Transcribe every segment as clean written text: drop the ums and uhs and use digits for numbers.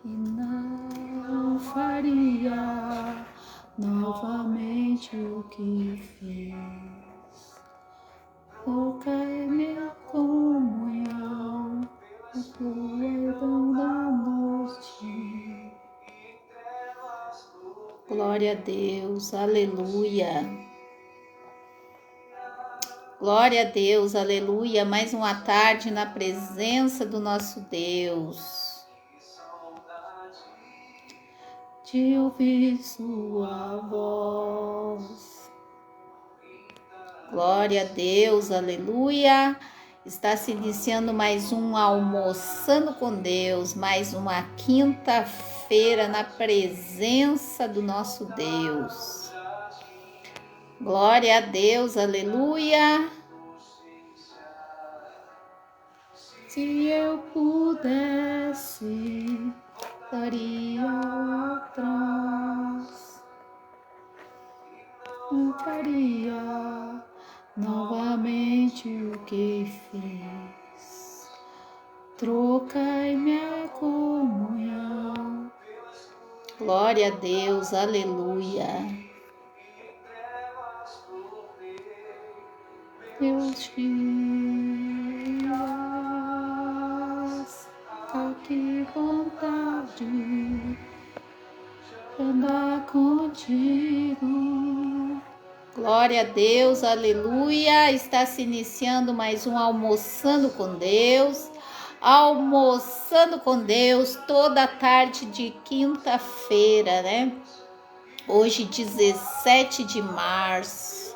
e não faria novamente o que fiz. Pouca é minha comunhão, a tua da noite. Glória a Deus, aleluia. Glória a Deus, aleluia. Mais uma tarde na presença do nosso Deus. De ouvir sua voz. Glória a Deus, aleluia. Está se iniciando mais um Almoçando com Deus, mais uma quinta-feira na presença do nosso Deus. Glória a Deus, aleluia. Se eu pudesse, daria atrás, não faria novamente o que fiz. Trocai minha comunhão. Glória a Deus, aleluia. Deus dias, que vontade de andar contigo. Glória a Deus, aleluia. Está se iniciando mais um Almoçando com Deus. Almoçando com Deus toda tarde de quinta-feira, né? Hoje, 17 de março.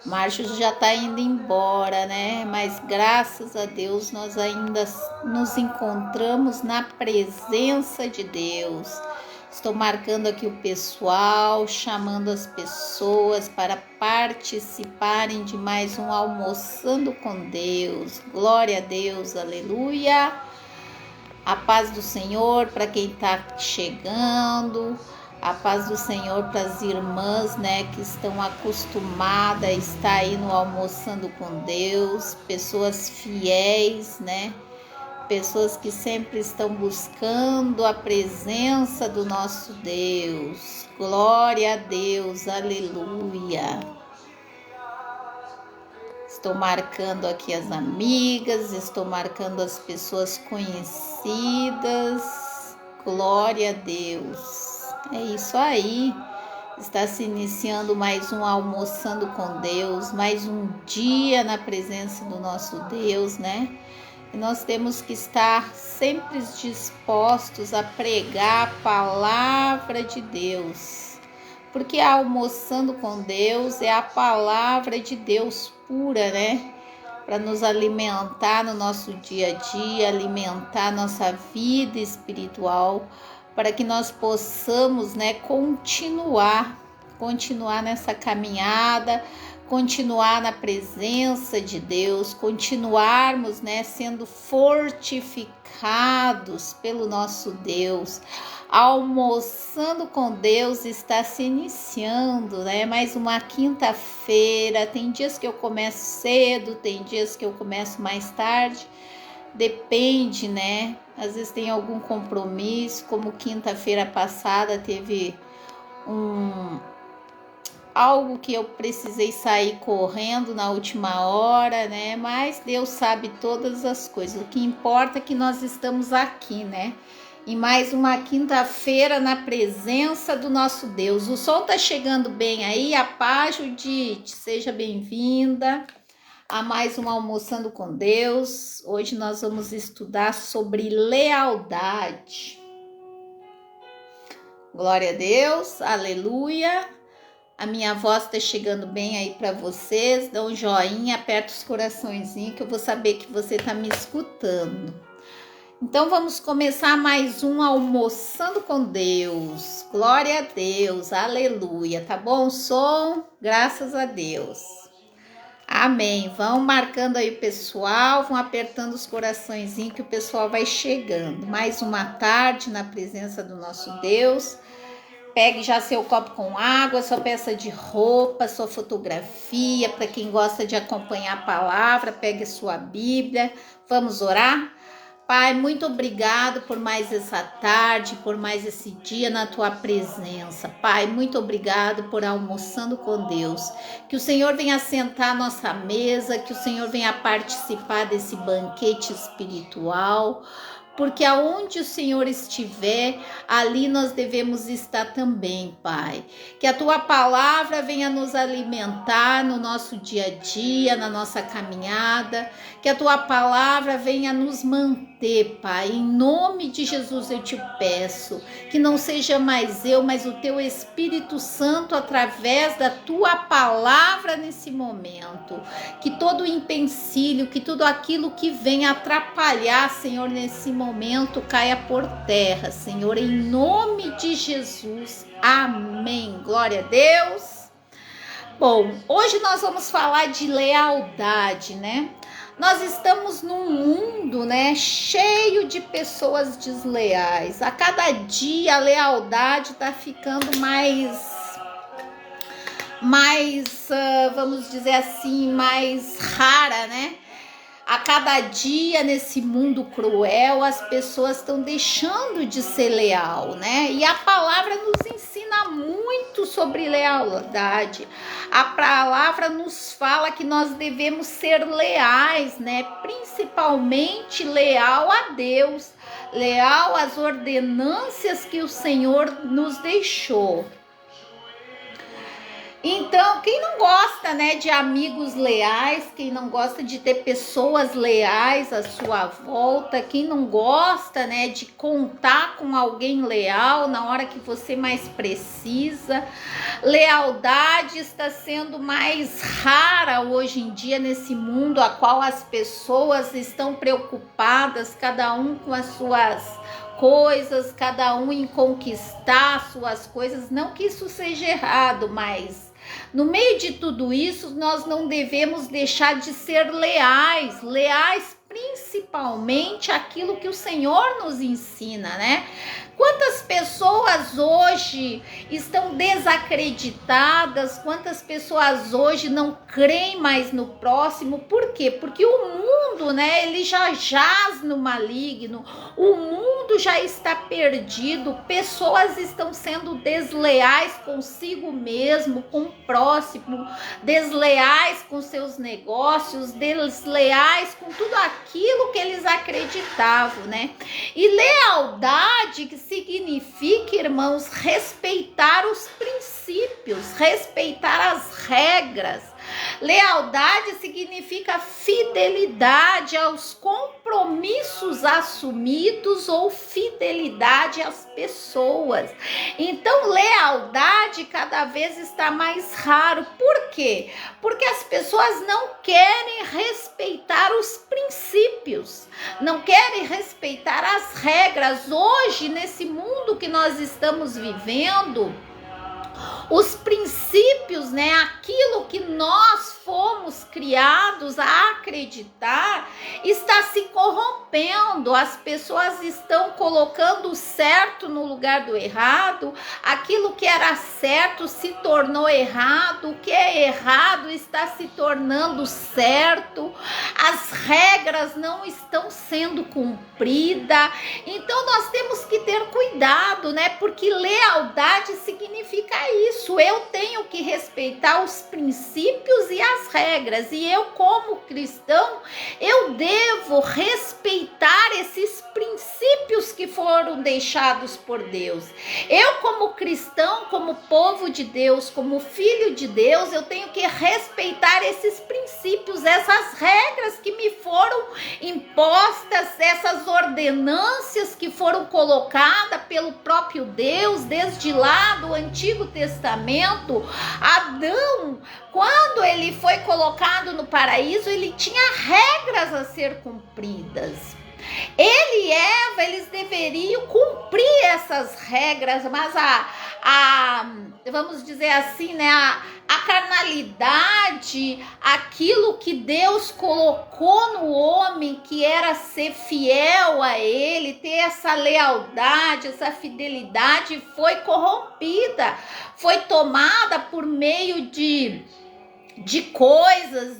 Março já está indo embora, né? Mas graças a Deus nós ainda nos encontramos na presença de Deus. Estou marcando aqui o pessoal, chamando as pessoas para participarem de mais um Almoçando com Deus. Glória a Deus, aleluia. A paz do Senhor para quem está chegando. A paz do Senhor para as irmãs, né, que estão acostumadas a estar aí no Almoçando com Deus, pessoas fiéis, né, pessoas que sempre estão buscando a presença do nosso Deus. Glória a Deus, aleluia. Estou marcando aqui as amigas, estou marcando as pessoas conhecidas. Glória a Deus. É isso aí, está se iniciando mais um Almoçando com Deus, mais um dia na presença do nosso Deus, né? E nós temos que estar sempre dispostos a pregar a palavra de Deus, porque almoçando com Deus é a palavra de Deus pura, né? Para nos alimentar no nosso dia a dia, alimentar nossa vida espiritual, para que nós possamos, né, continuar nessa caminhada, continuar na presença de Deus, continuarmos, né, sendo fortificados pelo nosso Deus. Almoçando com Deus está se iniciando, né? Mais uma quinta-feira. Tem dias que eu começo cedo, tem dias que eu começo mais tarde. Depende, né? Às vezes tem algum compromisso, como quinta-feira passada teve algo que eu precisei sair correndo na última hora, né? Mas Deus sabe todas as coisas. O que importa é que nós estamos aqui, né? E mais uma quinta-feira na presença do nosso Deus. O som tá chegando bem aí? A paz, Judite, seja bem-vinda a mais um Almoçando com Deus. Hoje nós vamos estudar sobre lealdade. Glória a Deus, aleluia. A minha voz está chegando bem aí para vocês. Dá um joinha, aperta os coraçõezinhos que eu vou saber que você está me escutando. Então vamos começar mais um Almoçando com Deus. Glória a Deus, aleluia. Tá bom o som? Graças a Deus. Amém. Vão marcando aí o pessoal, vão apertando os coraçõezinhos que o pessoal vai chegando. Mais uma tarde na presença do nosso Deus. Pegue já seu copo com água, sua peça de roupa, sua fotografia. Para quem gosta de acompanhar a palavra, pegue sua Bíblia. Vamos orar? Pai, muito obrigado por mais essa tarde, por mais esse dia na tua presença. Pai, muito obrigado por almoçando com Deus. Que o Senhor venha sentar à nossa mesa, que o Senhor venha participar desse banquete espiritual. Porque aonde o Senhor estiver, ali nós devemos estar também, Pai. Que a tua palavra venha nos alimentar no nosso dia a dia, na nossa caminhada. Que a tua palavra venha nos manter, Pai. Em nome de Jesus eu te peço. Que não seja mais eu, mas o teu Espírito Santo através da tua palavra nesse momento. Que todo empecilho, que tudo aquilo que venha atrapalhar, Senhor, nesse momento, caia por terra, Senhor, em nome de Jesus, amém, glória a Deus. Bom, hoje nós vamos falar de lealdade, né? Nós estamos num mundo, né, cheio de pessoas desleais. A cada dia a lealdade tá ficando vamos dizer assim, mais rara, né? A cada dia nesse mundo cruel, as pessoas estão deixando de ser leal, né? E a palavra nos ensina muito sobre lealdade. A palavra nos fala que nós devemos ser leais, né? Principalmente leal a Deus, leal às ordenâncias que o Senhor nos deixou. Então, quem não gosta, né, de amigos leais, quem não gosta de ter pessoas leais à sua volta, quem não gosta, né, de contar com alguém leal na hora que você mais precisa. Lealdade está sendo mais rara hoje em dia nesse mundo a qual as pessoas estão preocupadas, cada um com as suas coisas, cada um em conquistar suas coisas. Não que isso seja errado, mas no meio de tudo isso, nós não devemos deixar de ser leais principalmente aquilo que o Senhor nos ensina, né? Quantas pessoas hoje estão desacreditadas, quantas pessoas hoje não creem mais no próximo, por quê? Porque o mundo, né, ele já jaz no maligno, o mundo já está perdido, pessoas estão sendo desleais consigo mesmo, com o próximo, desleais com seus negócios, desleais com tudo aquilo que eles acreditavam, né? E lealdade que significa, irmãos, respeitar os princípios, respeitar as regras. Lealdade significa fidelidade aos compromissos assumidos ou fidelidade às pessoas. Então, lealdade cada vez está mais raro. Por quê? Porque as pessoas não querem respeitar os princípios, não querem respeitar as regras. Hoje, nesse mundo que nós estamos vivendo, os princípios, né, aquilo que nós fomos criados a acreditar, está se corrompendo. As pessoas estão colocando o certo no lugar do errado, aquilo que era certo se tornou errado, o que é errado está se tornando certo, as regras não estão sendo cumpridas. Então nós temos que ter cuidado, né, porque lealdade significa isso. Eu tenho que respeitar os princípios e as regras, e eu, como cristão, eu devo respeitar esses princípios que foram deixados por Deus. Eu, como cristão, como povo de Deus, como filho de Deus, eu tenho que respeitar esses princípios, essas regras que me foram impostas, essas ordenâncias que foram colocadas pelo próprio Deus desde lá do Antigo Testamento. Adão, quando ele foi colocado no paraíso, ele tinha regras a ser cumpridas. Ele e Eva, eles deveriam cumprir essas regras, mas vamos dizer assim, né, a carnalidade, aquilo que Deus colocou no homem, que era ser fiel a ele, ter essa lealdade, essa fidelidade, foi corrompida, foi tomada por meio de de coisas,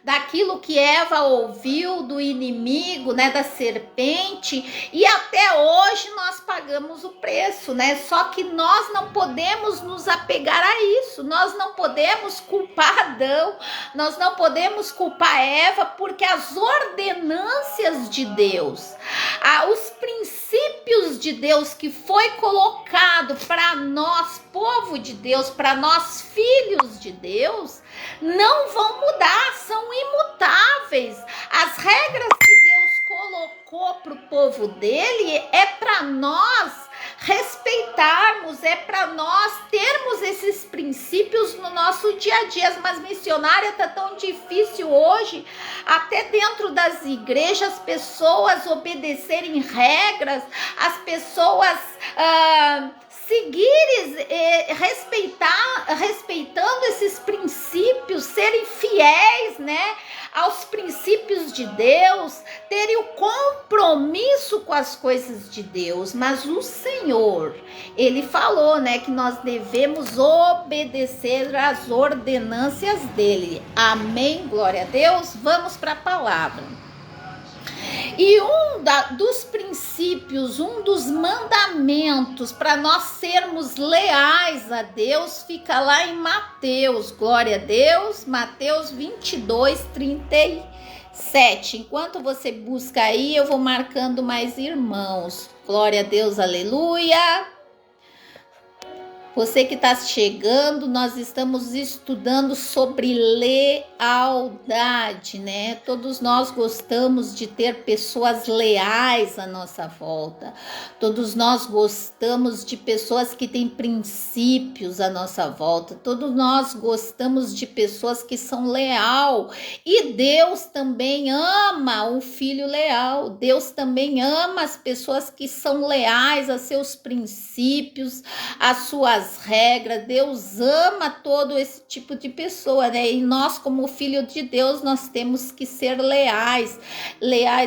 daquilo que Eva ouviu do inimigo, né, da serpente, e até hoje nós pagamos o preço, né? Só que nós não podemos nos apegar a isso, nós não podemos culpar Adão, nós não podemos culpar Eva, porque as ordenâncias de Deus, os princípios de Deus que foi colocado para nós, povo de Deus, para nós, filhos de Deus, não vão mudar, são imutáveis. As regras que Deus colocou para o povo dele é para nós respeitarmos, é para nós termos esses princípios no nosso dia a dia. Mas missionária, tá tão difícil hoje, até dentro das igrejas, as pessoas obedecerem regras, as pessoas seguirem, respeitando esses princípios, serem fiéis, né, aos princípios de Deus, terem o compromisso com as coisas de Deus. Mas o Senhor, ele falou, né, que nós devemos obedecer às ordenâncias dele. Amém, glória a Deus. Vamos para a palavra. E dos princípios, um dos mandamentos para nós sermos leais a Deus, fica lá em Mateus, glória a Deus, Mateus 22, 37. Enquanto você busca aí, eu vou marcando mais irmãos. Glória a Deus, aleluia. Você que está chegando, nós estamos estudando sobre lealdade, né? Todos nós gostamos de ter pessoas leais à nossa volta. Todos nós gostamos de pessoas que têm princípios à nossa volta. Todos nós gostamos de pessoas que são leal. E Deus também ama um filho leal. Deus também ama as pessoas que são leais a seus princípios, às suas regras. Deus ama todo esse tipo de pessoa, né? E nós, como filho de Deus, nós temos que ser leais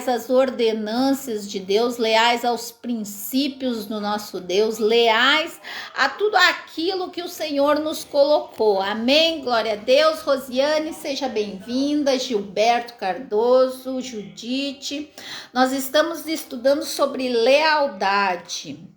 às ordenâncias de Deus, leais aos princípios do nosso Deus, leais a tudo aquilo que o Senhor nos colocou. Amém? Glória a Deus. Rosiane, seja bem-vinda. Gilberto Cardoso, Judite. Nós estamos estudando sobre lealdade.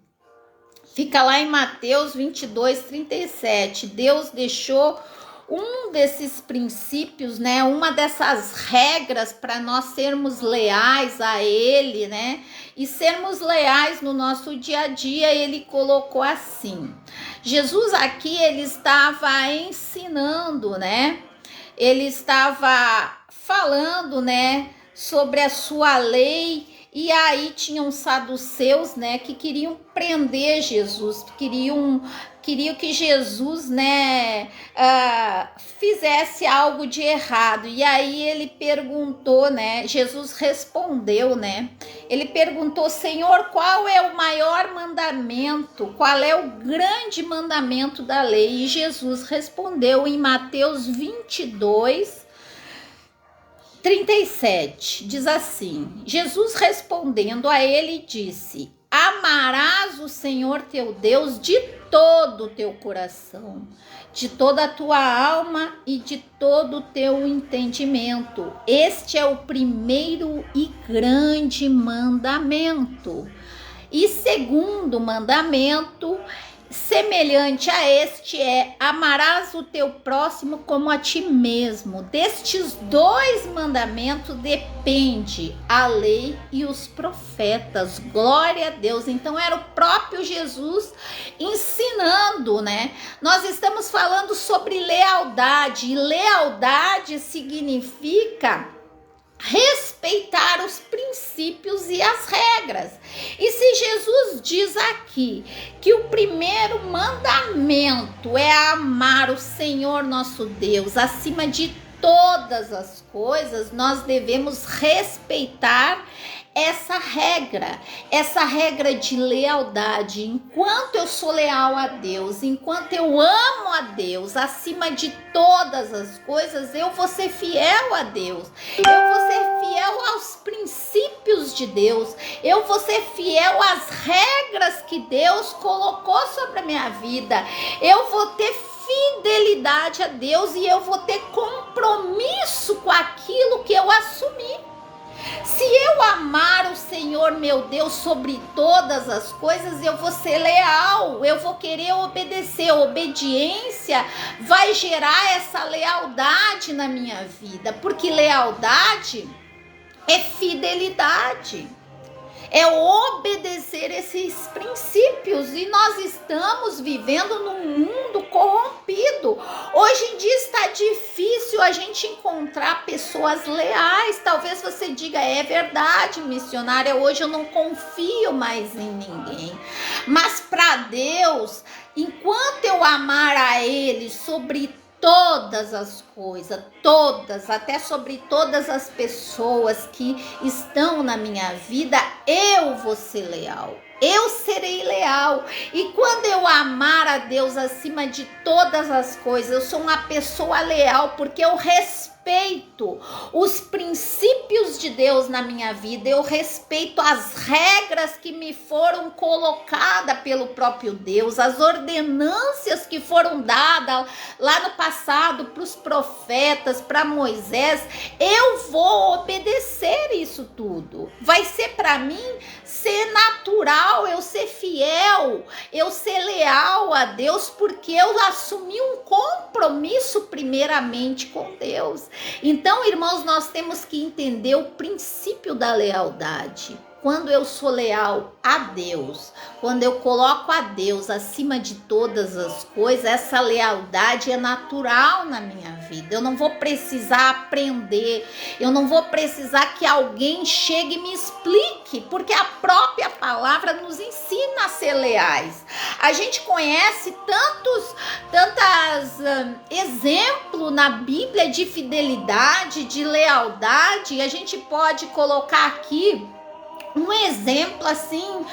Fica lá em Mateus 22, 37. Deus deixou um desses princípios, né? Uma dessas regras para nós sermos leais a Ele, né? E sermos leais no nosso dia a dia. Ele colocou assim. Jesus aqui, ele estava ensinando, né? Ele estava falando, né? Sobre a sua lei. E aí tinham saduceus, né, que queriam prender Jesus, queriam que Jesus, né, fizesse algo de errado. E aí ele perguntou, né, Jesus respondeu, né, ele perguntou: Senhor, qual é o maior mandamento? Qual é o grande mandamento da lei? E Jesus respondeu em Mateus 22, 37, diz assim: Jesus respondendo a ele disse: amarás o Senhor teu Deus de todo o teu coração, de toda a tua alma e de todo o teu entendimento. Este é o primeiro e grande mandamento. E segundo mandamento, semelhante a este, é: amarás o teu próximo como a ti mesmo. Destes dois mandamentos depende a lei e os profetas. Glória a Deus. Então era o próprio Jesus ensinando, né? Nós estamos falando sobre lealdade, e lealdade significa respeitar os princípios e as regras. E se Jesus diz aqui que o primeiro mandamento é amar o Senhor nosso Deus acima de todas as coisas, nós devemos respeitar essa regra de lealdade. Enquanto eu sou leal a Deus, enquanto eu amo a Deus acima de todas as coisas, eu vou ser fiel a Deus, eu vou ser fiel aos princípios de Deus, eu vou ser fiel às regras que Deus colocou sobre a minha vida, eu vou ter fidelidade a Deus e eu vou ter compromisso com aquilo que eu assumi. Se eu amar o Senhor meu Deus sobre todas as coisas, eu vou ser leal, eu vou querer obedecer. Obediência vai gerar essa lealdade na minha vida, porque lealdade é fidelidade. É obedecer esses princípios, e nós estamos vivendo num mundo corrompido. Hoje em dia está difícil a gente encontrar pessoas leais. Talvez você diga, é verdade, missionária, hoje eu não confio mais em ninguém. Mas para Deus, enquanto eu amar a Ele sobre todas as coisas, todas, até sobre todas as pessoas que estão na minha vida, eu vou ser leal. Eu serei leal. E quando eu amar a Deus acima de todas as coisas, eu sou uma pessoa leal, porque eu respeito os princípios de Deus na minha vida, eu respeito as regras que me foram colocadas pelo próprio Deus, as ordenâncias que foram dadas lá no passado para os profetas, para Moisés. Eu vou obedecer isso tudo. Vai ser para mim ser natural, eu ser fiel, eu ser leal a Deus, porque eu assumi um compromisso primeiramente com Deus. Então, irmãos, nós temos que entender o princípio da lealdade. Quando eu sou leal a Deus, quando eu coloco a Deus acima de todas as coisas, essa lealdade é natural na minha vida. Eu não vou precisar aprender, eu não vou precisar que alguém chegue e me explique, porque a própria palavra nos ensina a ser leais. A gente conhece tantos exemplos na Bíblia de fidelidade, de lealdade, e a gente pode colocar aqui um exemplo assim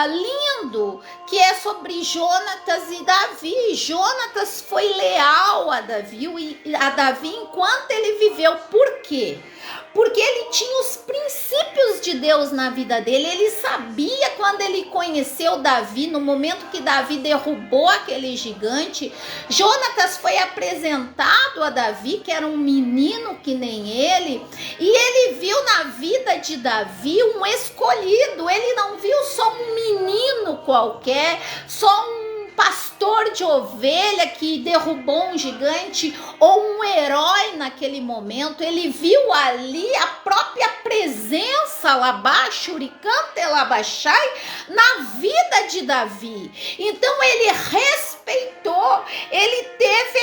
lindo, que é sobre Jonatas e Davi. Jonatas foi leal a Davi enquanto ele viveu. Por quê? Porque ele tinha os princípios de Deus na vida dele. Ele sabia, quando ele conheceu Davi, no momento que Davi derrubou aquele gigante, Jonatas foi apresentado a Davi, que era um menino que nem ele, e ele viu na vida de Davi um escolhido. Ele não viu só um menino qualquer, só um pastor de ovelha que derrubou um gigante ou um herói naquele momento. Ele viu ali a própria presença Labachai na vida de Davi. Então ele respeitou, ele teve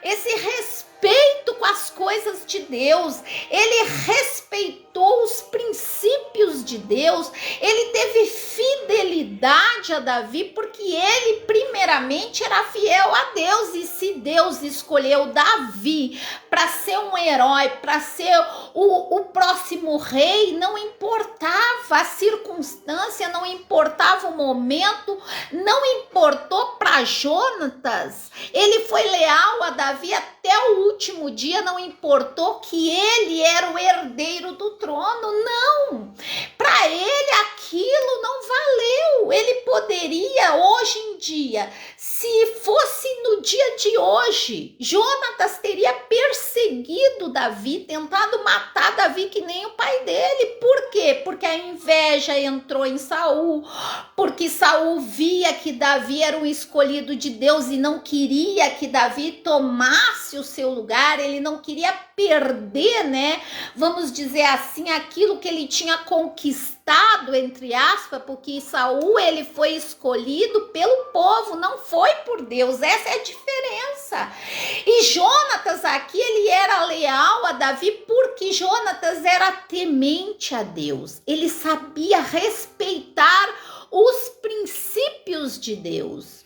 esse respeito com as coisas de Deus, ele respeitou os princípios de Deus, ele teve fidelidade a Davi, porque ele primeiramente era fiel a Deus. E se Deus escolheu Davi para ser um herói, para ser o próximo rei, não importava a circunstância, não importava o momento, não importou para Jonatas. Ele foi leal a Davi até o último dia, não importou que ele era o herdeiro do trono, não. Para ele aquilo não valeu. Ele poderia, hoje em dia, se fosse no dia de hoje, Jonatas teria perseguido Davi, tentado matar Davi que nem o pai dele. Por quê? Porque a inveja entrou em Saul, porque Saul via que Davi era um escolhido de Deus e não queria que Davi tomasse o seu lugar. Ele não queria perder, né? Vamos dizer assim, aquilo que ele tinha conquistado, entre aspas, porque Saul, ele foi escolhido pelo povo, não foi por Deus. Essa é a diferença. E Jonatas aqui, ele era leal a Davi porque Jonatas era temente a Deus. Ele sabia respeitar os princípios de Deus.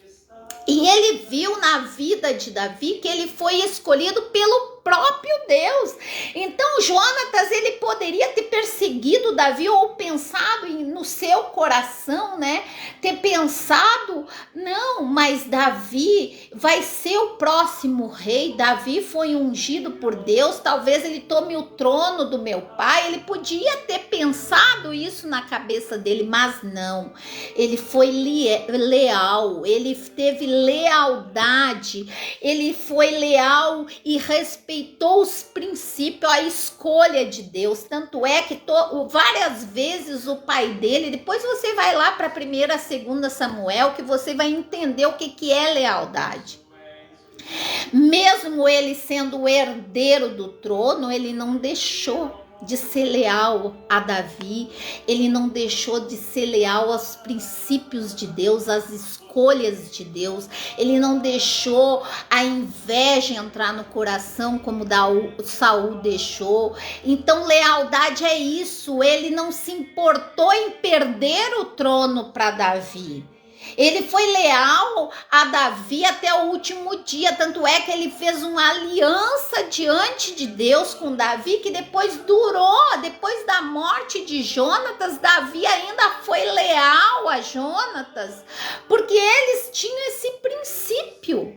E ele viu na vida de Davi que ele foi escolhido pelo próprio Deus. Então Jonatas, ele poderia ter perseguido Davi ou pensado no seu coração, né? Ter pensado, não, mas Davi vai ser o próximo rei. Davi foi ungido por Deus, talvez ele tome o trono do meu pai. Ele podia ter pensado isso na cabeça dele, mas não. Ele foi leal, ele teve lealdade, ele foi leal e respeitou os princípios, a escolha de Deus. Tanto é que várias vezes o pai dele, depois você vai lá para 1ª, 2ª Samuel, que você vai entender o que é lealdade. Mesmo ele sendo o herdeiro do trono, ele não deixou de ser leal a Davi, ele não deixou de ser leal aos princípios de Deus, às escolhas de Deus, ele não deixou a inveja entrar no coração como Saul deixou. Então lealdade é isso, ele não se importou em perder o trono para Davi. Ele foi leal a Davi até o último dia, tanto é que ele fez uma aliança diante de Deus com Davi, que depois durou, depois da morte de Jonatas, Davi ainda foi leal a Jonatas, porque eles tinham esse princípio.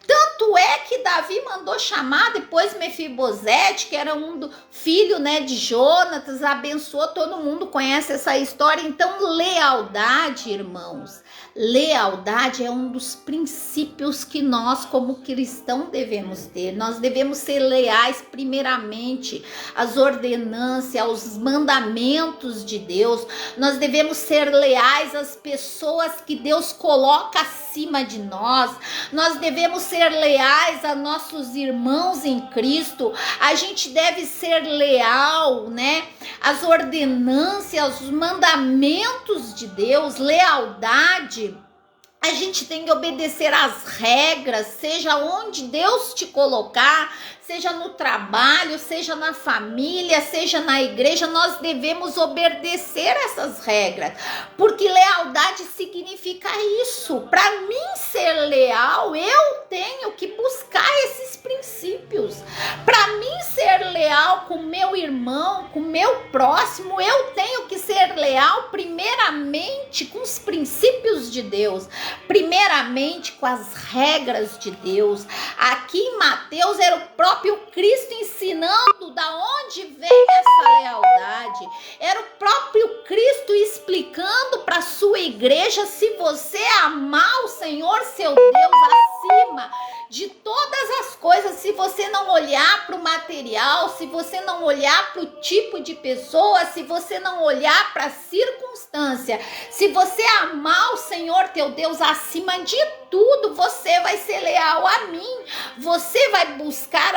Tanto é que Davi mandou chamar depois Mefibosete, que era filho, né, de Jonatas, abençoou, todo mundo conhece essa história. Então lealdade, irmãos, lealdade é um dos princípios que nós como cristãos devemos ter. Nós devemos ser leais primeiramente às ordenanças, aos mandamentos de Deus. Nós devemos ser leais às pessoas que Deus coloca acima de nós. Nós devemos ser leais a nossos irmãos em Cristo. A gente deve ser leal, né, às ordenanças, aos mandamentos de Deus. Lealdade, a gente tem que obedecer às regras, seja onde Deus te colocar, seja no trabalho, seja na família, seja na igreja, nós devemos obedecer essas regras, porque lealdade significa isso. Para mim ser leal, eu tenho que buscar esses princípios. Para mim ser leal com meu irmão, com meu próximo, eu tenho que ser leal primeiramente com os princípios de Deus, primeiramente com as regras de Deus. Aqui em Mateus era o próprio Cristo ensinando da onde vem essa lealdade. Era o próprio Cristo explicando para a sua igreja: se você amar o Senhor seu Deus acima de todas as coisas, se você não olhar para o material, se você não olhar para o tipo de pessoa, se você não olhar para a circunstância, se você amar o Senhor teu Deus acima de tudo, você vai ser leal a mim. Você vai buscar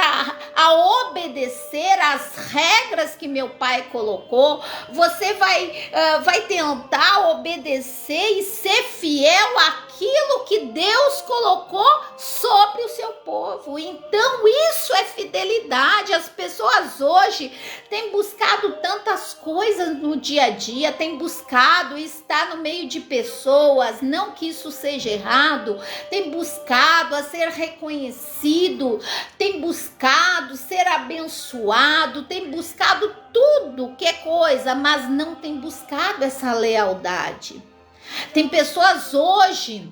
a obedecer às regras que meu pai colocou. Você vai tentar obedecer e ser fiel àquilo que Deus colocou sobre o seu povo. Então isso é fidelidade. As pessoas hoje têm buscado tantas coisas no dia a dia, têm buscado estar no meio de pessoas, não que isso seja errado, tem buscado a ser reconhecido, tem buscado ser abençoado, tem buscado tudo que é coisa, mas não tem buscado essa lealdade. Tem pessoas hoje,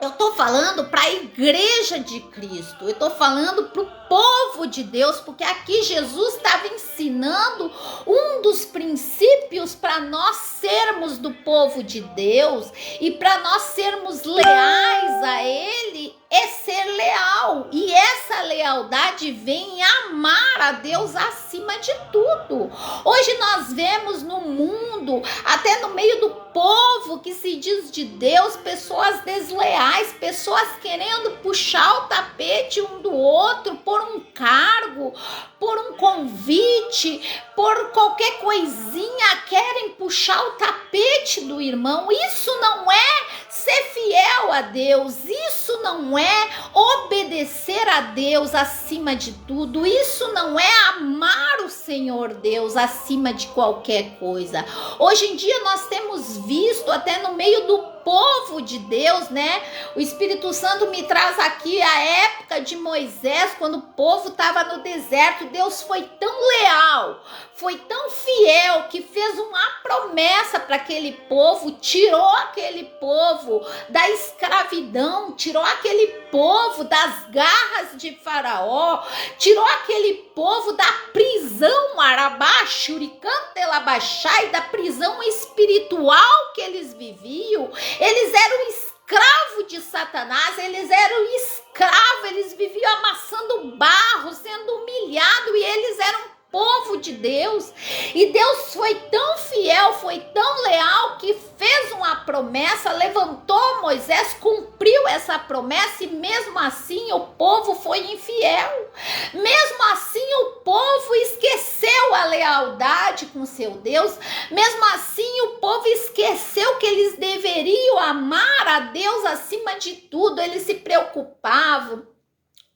eu tô falando para a igreja de Cristo, eu tô falando para o povo de Deus, porque aqui Jesus estava ensinando um dos princípios para nós sermos do povo de Deus e para nós sermos leais a Ele, é ser leal. E essa lealdade vem em amar a Deus acima de tudo. Hoje nós vemos no mundo, até no meio do povo que se diz de Deus, pessoas desleais, pessoas querendo puxar o tapete um do outro por um cargo, por um convite, por qualquer coisinha, querem puxar o tapete do irmão. Isso não é ser fiel a Deus, isso não é obedecer a Deus acima de tudo, isso não é amar o Senhor Deus acima de qualquer coisa. Hoje em dia nós temos visto até no meio do povo povo de Deus, né? O Espírito Santo me traz aqui a época de Moisés, quando o povo estava no deserto. Deus foi tão leal, foi tão fiel, que fez uma promessa para aquele povo, tirou aquele povo da escravidão, tirou aquele povo das garras de Faraó, tirou aquele povo da prisão Arabaxuricantelabaxai, da prisão espiritual que eles viviam. Eles eram escravos de Satanás, eles eram escravos, eles viviam amassando barro, sendo humilhados, e eles eram povo de Deus. E Deus foi tão fiel, foi tão leal, que fez uma promessa, levantou Moisés, cumpriu essa promessa, e mesmo assim o povo foi infiel. Mesmo assim o povo esqueceu a lealdade com seu Deus. Mesmo assim o povo esqueceu que eles deveriam amar a Deus acima de tudo. Eles se preocupavam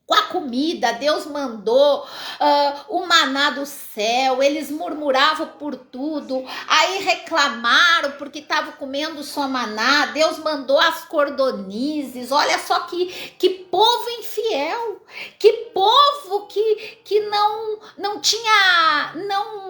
com a comida. Deus mandou o maná do céu, eles murmuravam por tudo, aí reclamaram porque estavam comendo só maná. Deus mandou as cordonizes. Olha só que povo infiel, que povo que não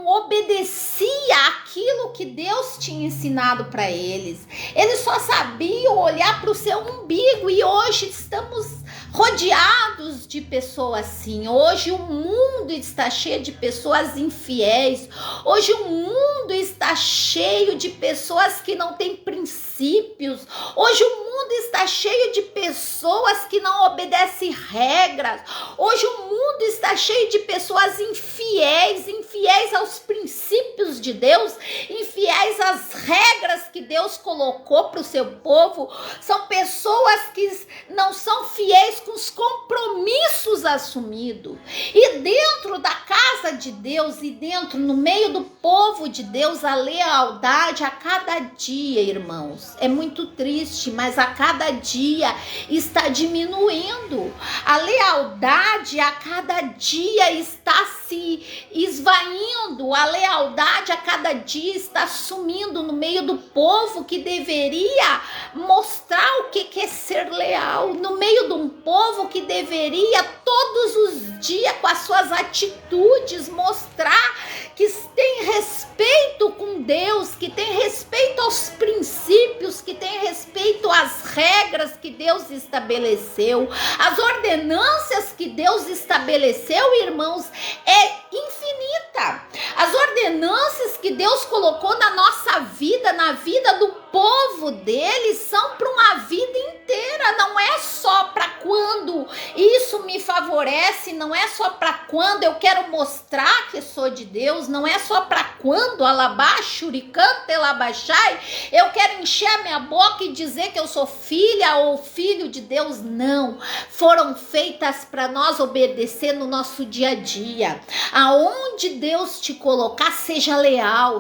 obedecia aquilo que Deus tinha ensinado para eles. Eles só sabiam olhar para o seu umbigo, e hoje estamos rodeados de pessoas assim. Hoje o mundo está cheio de pessoas infiéis. Hoje o mundo está cheio de pessoas que não têm princípios. Hoje o mundo está cheio de pessoas que não obedecem regras. Hoje o mundo está cheio de pessoas infiéis, infiéis aos princípios de Deus, infiéis às regras que Deus colocou para o seu povo. São pessoas que não são fiéis com os compromissos assumidos. E dentro da casa de Deus, e dentro, no meio do povo de Deus, a lealdade a cada dia, irmãos, é muito triste, mas a cada dia está diminuindo. A lealdade a cada dia está se esvaindo. A lealdade a cada dia está sumindo no meio do povo, que deveria mostrar o que é ser leal, no meio de um povo que deveria todos os dias, com as suas atitudes, mostrar que tem respeito com Deus, que tem respeito aos princípios, que tem respeito às regras que Deus estabeleceu. As ordenâncias que Deus estabeleceu, irmãos, é infinita. As ordenâncias que Deus colocou na nossa vida, na vida do povo dele, são para uma vida inteira. Não é só para quando isso me favorece, não é só para quando eu quero mostrar que sou de Deus, não é só para quando alabaxuricantelabaxai eu quero encher a minha boca e dizer que eu sou filha ou filho de Deus. Não, foram feitas para nós obedecer no nosso dia a dia. Aonde Deus te colocar, seja leal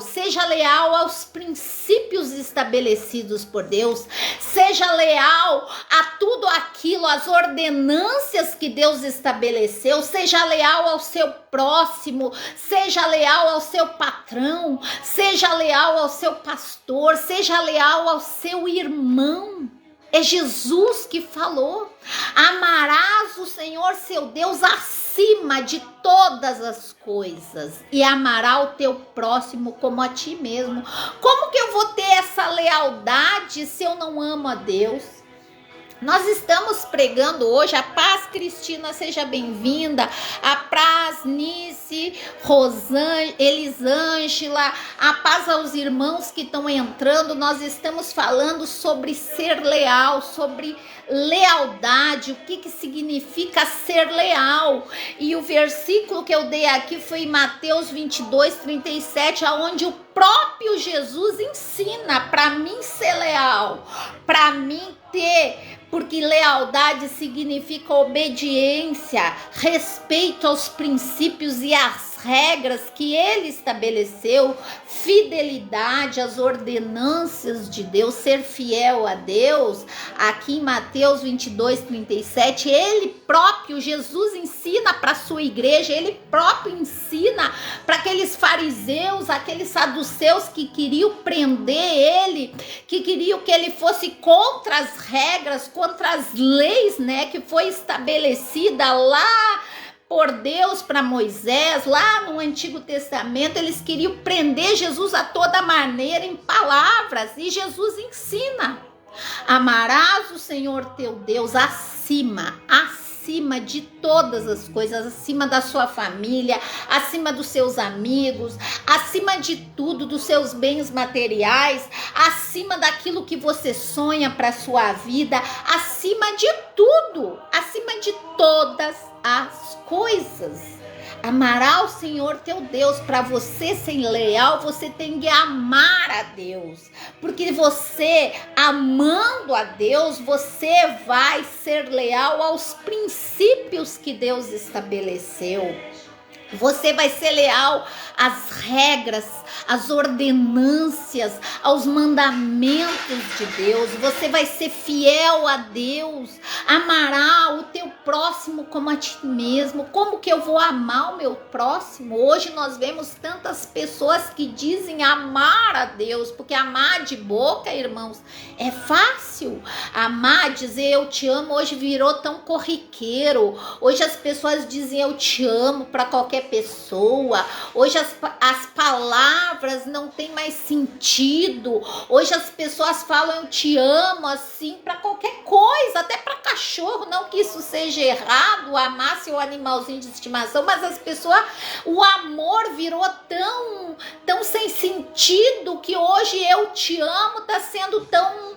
aos princípios estabelecidos por Deus, seja leal a tudo aquilo, as ordenâncias que Deus estabeleceu, seja leal ao seu próximo, seja leal ao seu patrão, seja leal ao seu pastor, seja leal ao seu irmão. É Jesus que falou: amarás o Senhor seu Deus acima de todas as coisas, e amará o teu próximo como a ti mesmo. Como que eu vou ter essa lealdade se eu não amo a Deus? Nós estamos pregando hoje, a paz Cristina, seja bem-vinda, a paz Nice, Elisângela, a paz aos irmãos que estão entrando. Nós estamos falando sobre ser leal, sobre lealdade, o que significa ser leal. E o versículo que eu dei aqui foi em Mateus 22:37, aonde o próprio Jesus ensina para mim ser leal, para mim ter, porque lealdade significa obediência, respeito aos princípios e às regras que ele estabeleceu, fidelidade às ordenâncias de Deus, ser fiel a Deus. Aqui em Mateus 22:37, ele próprio, Jesus ensina para a sua igreja, ele próprio ensina para aqueles fariseus, aqueles saduceus que queriam prender ele, que queriam que ele fosse contra as regras, contra as leis, né, que foi estabelecida lá por Deus para Moisés, lá no Antigo Testamento. Eles queriam prender Jesus a toda maneira em palavras, e Jesus ensina: amarás o Senhor teu Deus acima de todas as coisas, acima da sua família, acima dos seus amigos, acima de tudo, dos seus bens materiais, acima daquilo que você sonha para sua vida, acima de tudo, acima de todas as coisas. Amará o Senhor teu Deus. Para você ser leal, você tem que amar a Deus, porque você, amando a Deus, você vai ser leal aos princípios que Deus estabeleceu. Você vai ser leal às regras, às ordenâncias, aos mandamentos de Deus. Você vai ser fiel a Deus. Amará o teu próximo como a ti mesmo. Como que eu vou amar o meu próximo? Hoje nós vemos tantas pessoas que dizem amar a Deus, porque amar de boca, irmãos, é fácil. Amar, dizer eu te amo, hoje virou tão corriqueiro. Hoje as pessoas dizem eu te amo para qualquer pessoa. Hoje as palavras não têm mais sentido. Hoje as pessoas falam eu te amo assim para qualquer coisa, até para cachorro. Não que isso seja errado, amar seu animalzinho de estimação, mas as pessoas, o amor virou tão sem sentido que hoje eu te amo tá sendo tão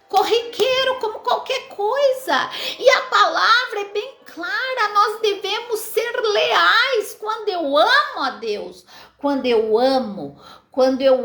corriqueiro como qualquer coisa. E a palavra é bem clara: nós devemos ser leais. Quando eu amo a Deus, quando eu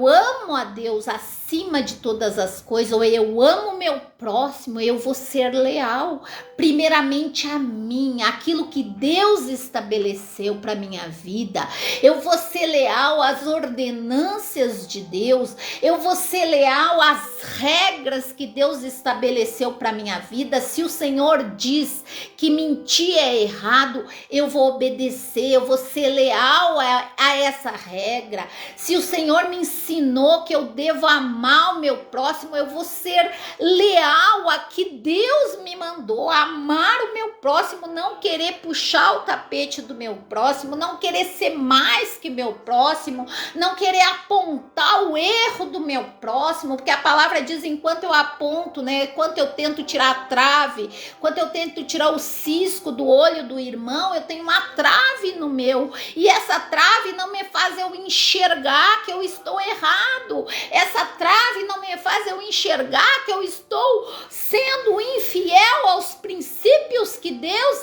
amo a Deus acima de todas as coisas, ou eu amo meu próximo, eu vou ser leal primeiramente a mim, aquilo que Deus estabeleceu para minha vida. Eu vou ser leal às ordenâncias de Deus, eu vou ser leal às regras que Deus estabeleceu para minha vida. Se o Senhor diz que mentir é errado, eu vou obedecer, eu vou ser leal a essa regra. Se o Senhor me ensinou que eu devo amar o meu próximo, eu vou ser leal a que Deus me mandou, amar o meu próximo, não querer puxar o tapete do meu próximo, não querer ser mais que meu próximo, não querer apontar o erro do meu próximo, porque a palavra diz: enquanto eu aponto, né, enquanto eu tento tirar a trave, enquanto eu tento tirar o cisco do olho do irmão, eu tenho uma trave no meu, e essa trave não me faz eu enxergar que eu estou errado. Essa trave não me faz eu enxergar que eu estou sendo infiel aos princípios que Deus,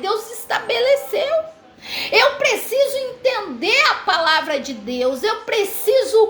Deus estabeleceu. Eu preciso entender a palavra de Deus, eu preciso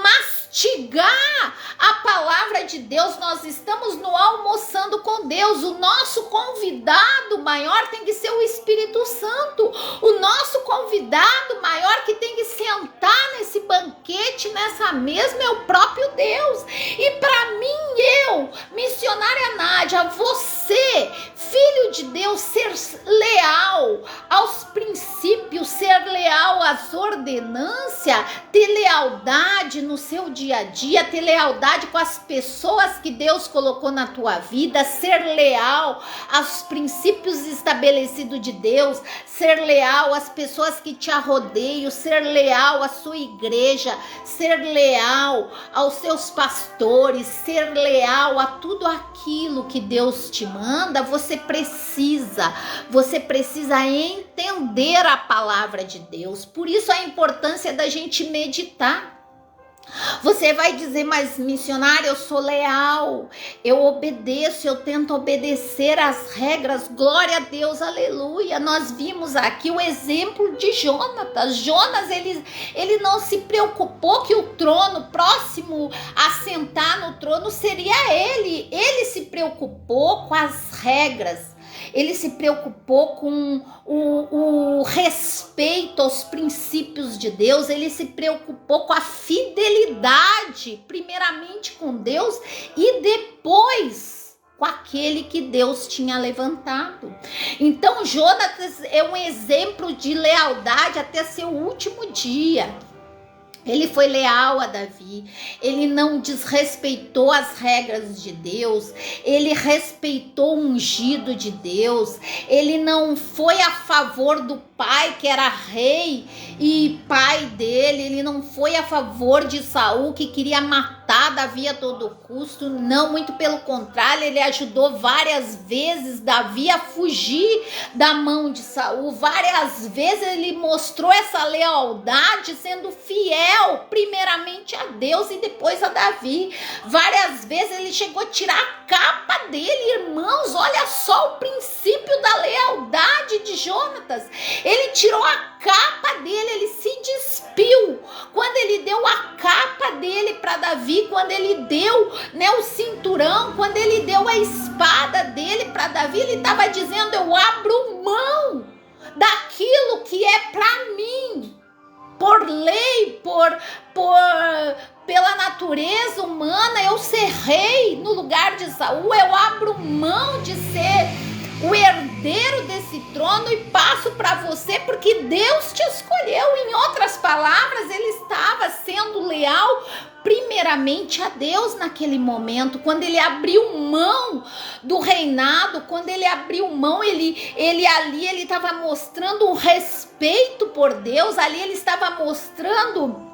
mastigar a palavra de Deus. Nós estamos no Almoçando com Deus. O nosso convidado maior tem que ser o Espírito Santo. O nosso convidado maior que tem que sentar nesse banquete, nessa mesa, é o próprio Deus. E para mim, eu, missionária Nádia, você, filho de Deus, ser leal aos princípios, ser leal às ordenâncias, ter lealdade no seu dia a dia, ter lealdade com as pessoas que Deus colocou na tua vida, ser leal aos princípios estabelecidos de Deus, ser leal às pessoas que te arrodeiam, ser leal à sua igreja, ser leal aos seus pastores, ser leal a tudo aquilo que Deus te manda. Você precisa entender a palavra de Deus. Por isso a importância da gente meditar. Você vai dizer: mas missionária, eu sou leal, eu obedeço, eu tento obedecer às regras. Glória a Deus, aleluia. Nós vimos aqui o exemplo de Jonatas. Jonas, ele não se preocupou que o trono próximo a sentar no trono seria ele. Ele se preocupou com as regras. ele se preocupou com o respeito aos princípios de Deus, ele se preocupou com a fidelidade, primeiramente com Deus e depois com aquele que Deus tinha levantado. Então Jonatas é um exemplo de lealdade até seu último dia. Ele foi leal a Davi, ele não desrespeitou as regras de Deus, ele respeitou o ungido de Deus, ele não foi a favor do pai que era rei e pai dele, ele não foi a favor de Saul que queria matar Davi a todo custo, não, muito pelo contrário, ele ajudou várias vezes Davi a fugir da mão de Saul, várias vezes ele mostrou essa lealdade sendo fiel primeiramente a Deus e depois a Davi. Várias vezes ele chegou a tirar a capa dele, irmãos, olha só o princípio da lealdade de Jonatas. Ele tirou a capa dele, ele se despiu. Quando ele deu a capa dele para Davi, quando ele deu, né, o cinturão, quando ele deu a espada dele para Davi, ele estava dizendo: eu abro mão daquilo que é para mim. Por lei, pela natureza humana, eu ser rei no lugar de Saul, eu abro mão de ser o herdeiro desse trono e passo para você porque Deus te escolheu. Em outras palavras, ele estava sendo leal primeiramente a Deus naquele momento, quando ele abriu mão do reinado, quando ele abriu mão, ele estava mostrando um respeito por Deus, ali ele estava mostrando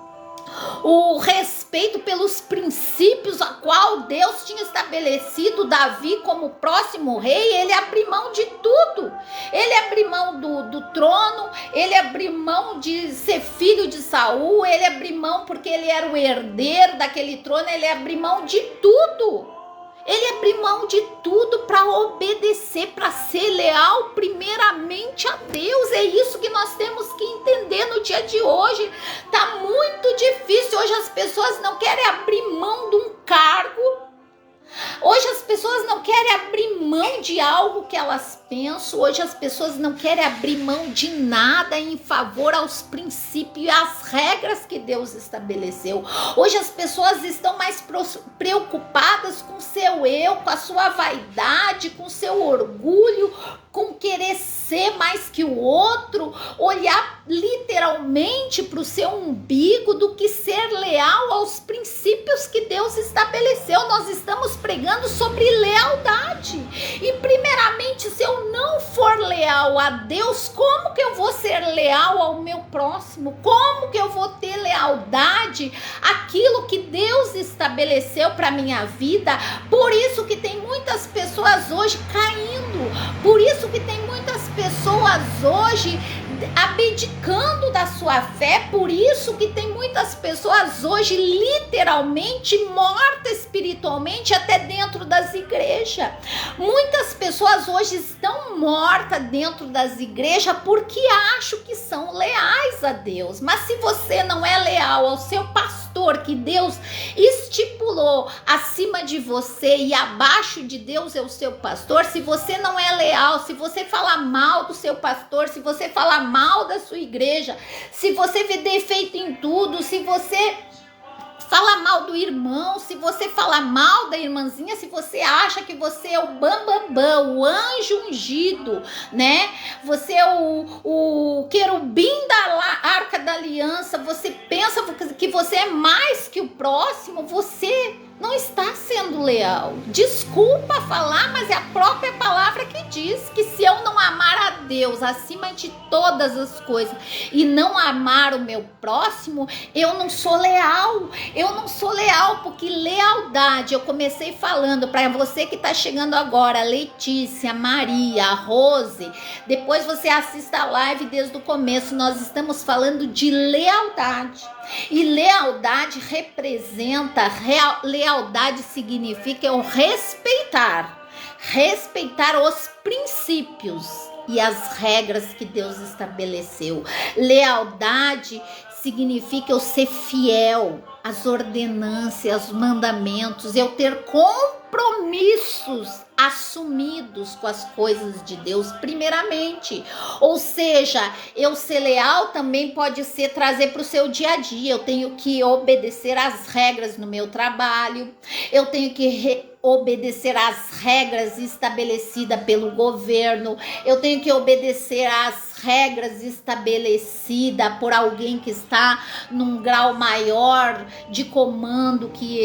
o respeito pelos princípios a qual Deus tinha estabelecido Davi como próximo rei. Ele abriu mão de tudo, ele abriu mão do trono, ele abriu mão de ser filho de Saul, ele abriu mão porque ele era o herdeiro daquele trono, ele abriu mão de tudo. Ele abriu mão de tudo para obedecer, para ser leal primeiramente a Deus. É isso que nós temos que entender no dia de hoje. Tá muito difícil. Hoje as pessoas não querem abrir mão de um cargo. Hoje as pessoas não querem abrir mão de algo que elas pensam. Hoje as pessoas não querem abrir mão de nada em favor aos princípios e às regras que Deus estabeleceu. Hoje as pessoas estão mais preocupadas com seu eu, com a sua vaidade, com seu orgulho, com querer ser mais que o outro, olhar literalmente para o seu umbigo, do que ser leal aos princípios que Deus estabeleceu. Nós estamos pregando sobre lealdade. E primeiramente, se eu não for leal a Deus, como que eu vou ser leal ao meu próximo? Como que eu vou ter lealdade àquilo que Deus estabeleceu para minha vida? Por isso que tem muitas pessoas hoje caindo. Por isso que tem muitas pessoas hoje abdicando da sua fé. Por isso que tem muitas pessoas hoje literalmente mortas espiritualmente até dentro das igrejas. Muitas pessoas hoje estão mortas dentro das igrejas porque acham que são leais a Deus. Mas se você não é leal ao seu pastor que Deus estipulou acima de você, e abaixo de Deus é o seu pastor, se você não é leal, se você falar mal do seu pastor, se você falar mal da sua igreja, se você vê defeito em tudo, se você fala mal do irmão, se você fala mal da irmãzinha, se você acha que você é o bambambam, o anjo ungido, né? Você é o querubim da arca da aliança, você pensa que você é mais que o próximo, você não está sendo leal. Desculpa falar, mas é a própria palavra que diz que se eu não amar a Deus acima de todas as coisas e não amar o meu próximo, eu não sou leal. Eu não sou leal, porque lealdade, eu comecei falando para você que está chegando agora, Letícia, Maria, Rose, depois você assista a live desde o começo, nós estamos falando de lealdade. E lealdade representa, lealdade significa eu respeitar os princípios e as regras que Deus estabeleceu. Lealdade significa eu ser fiel. as ordenâncias, os mandamentos, eu ter compromissos assumidos com as coisas de Deus primeiramente. Ou seja, eu ser leal também pode ser trazer para o seu dia a dia. Eu tenho que obedecer às regras no meu trabalho, eu tenho que obedecer às regras estabelecidas pelo governo, eu tenho que obedecer às regras estabelecidas por alguém que está num grau maior de comando que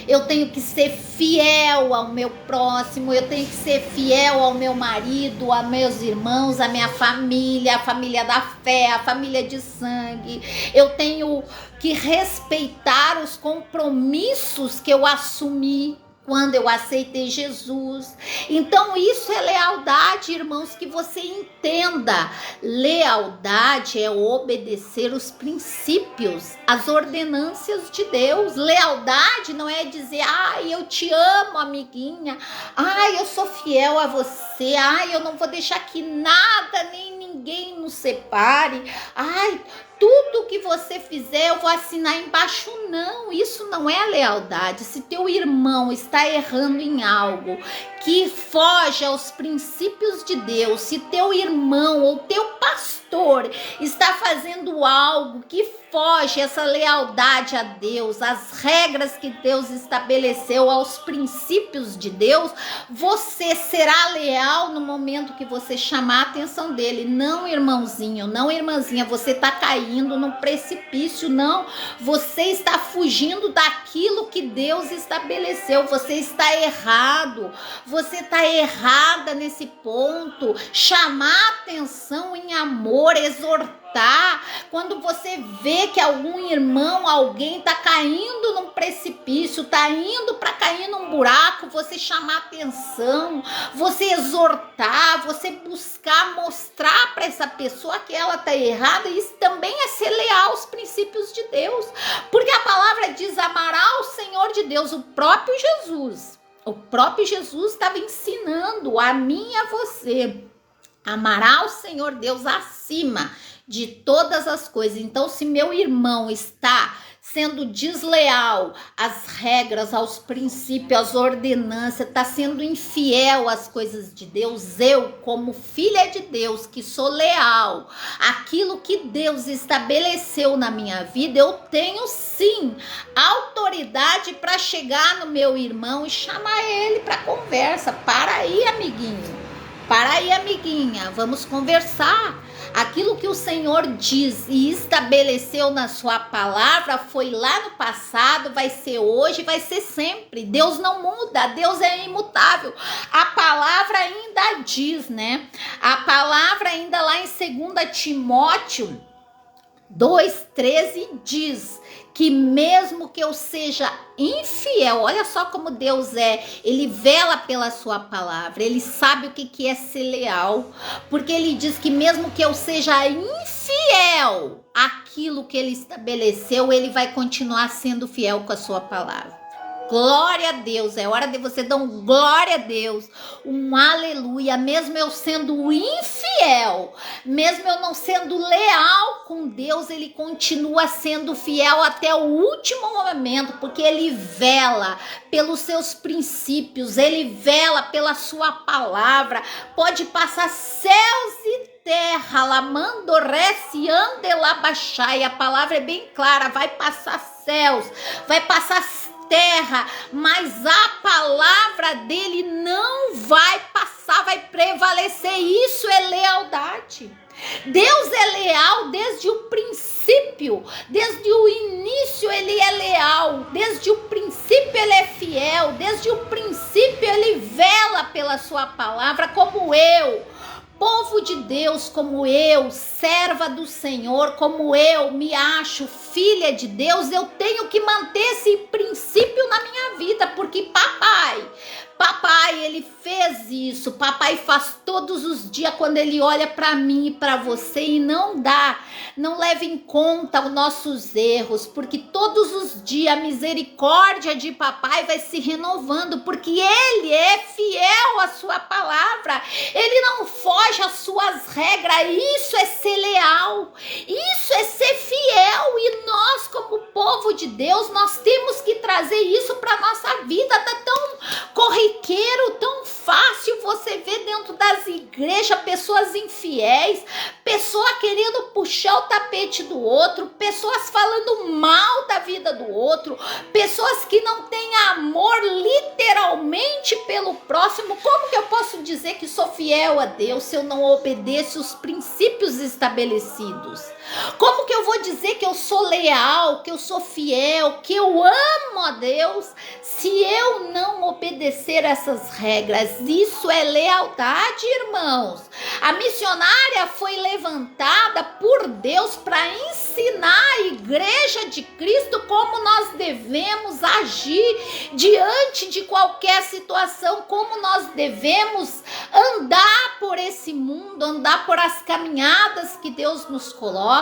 eu tenho que ser fiel ao meu próximo, eu tenho que ser fiel ao meu marido, a meus irmãos, a minha família, a família da fé, a família de sangue. Eu tenho que respeitar os compromissos que eu assumi quando eu aceitei Jesus. Então isso é lealdade, irmãos, que você entenda. Lealdade é obedecer os princípios, as ordenâncias de Deus. Lealdade não é dizer, ai, eu te amo, amiguinha, ai, eu sou fiel a você, ai, eu não vou deixar que nada nem ninguém nos separe, ai, tudo que você fizer eu vou assinar embaixo. Não, isso não é lealdade. Se teu irmão está errando em algo que foge aos princípios de Deus, se teu irmão ou teu pastor está fazendo algo que foge essa lealdade a Deus, as regras que Deus estabeleceu, aos princípios de Deus, você será leal no momento que você chamar a atenção dele. Não, irmãozinho, não, irmãzinha, você está caindo num precipício, não, você está fugindo daquilo que Deus estabeleceu, você está errado, você está errada nesse ponto. Chamar atenção em amor, exortar. Quando você vê que algum irmão, alguém está caindo num precipício, está indo para cair num buraco, você chamar atenção, você exortar, você buscar mostrar para essa pessoa que ela está errada. Isso também é ser leal aos princípios de Deus, porque a palavra diz: amará o Senhor de Deus, o próprio Jesus. O próprio Jesus estava ensinando a mim e a você. Amará o Senhor Deus acima de todas as coisas. Então, se meu irmão está sendo desleal às regras, aos princípios, às ordenâncias, está sendo infiel às coisas de Deus, eu, como filha de Deus, que sou leal àquilo que Deus estabeleceu na minha vida, eu tenho sim autoridade para chegar no meu irmão e chamar ele para conversa. Para aí, amiguinho. Para aí, amiguinha, vamos conversar. Aquilo que o Senhor diz e estabeleceu na sua palavra foi lá no passado, vai ser hoje, vai ser sempre. Deus não muda, Deus é imutável. A palavra ainda diz, né? A palavra ainda lá em 2 Timóteo 2,13 diz que mesmo que eu seja infiel, olha só como Deus é, ele vela pela sua palavra, ele sabe o que é ser leal, porque ele diz que mesmo que eu seja infiel àquilo que ele estabeleceu, ele vai continuar sendo fiel com a sua palavra. Glória a Deus, é hora de você dar um glória a Deus, um aleluia. Mesmo eu sendo infiel, mesmo eu não sendo leal com Deus, ele continua sendo fiel até o último momento, porque ele vela pelos seus princípios, ele vela pela sua palavra. Pode passar céus e terra, lamando rece ande lá baixai, a palavra é bem clara, vai passar céus, vai passar terra, mas a palavra dele não vai passar, vai prevalecer. Isso é lealdade. Deus é leal desde o princípio, desde o início ele é leal, desde o princípio ele é fiel, desde o princípio ele vela pela sua palavra, como eu, povo de Deus, como eu, serva do Senhor, como eu me acho filha de Deus, eu tenho que manter esse princípio na minha vida, porque papai papai, ele fez isso. Papai faz todos os dias quando ele olha para mim e para você e não leva em conta os nossos erros, porque todos os dias a misericórdia de papai vai se renovando, porque ele é fiel à sua palavra. Ele não foge às suas regras. Isso é ser leal. Isso é ser fiel. E nós, como povo de Deus, nós temos que trazer isso para nossa vida. Tá tão corriqueiro, tão fácil você ver dentro das igrejas pessoas infiéis, pessoa querendo puxar o tapete do outro, pessoas falando mal da vida do outro, pessoas que não têm amor literalmente pelo próximo. Como que eu posso dizer que sou fiel a Deus se eu não obedeço os princípios estabelecidos? Como que eu vou dizer que eu sou leal, que eu sou fiel, que eu amo a Deus, se eu não obedecer essas regras? Isso é lealdade, irmãos. A missionária foi levantada por Deus para ensinar a igreja de Cristo como nós devemos agir diante de qualquer situação, como nós devemos andar por esse mundo, andar por as caminhadas que Deus nos coloca.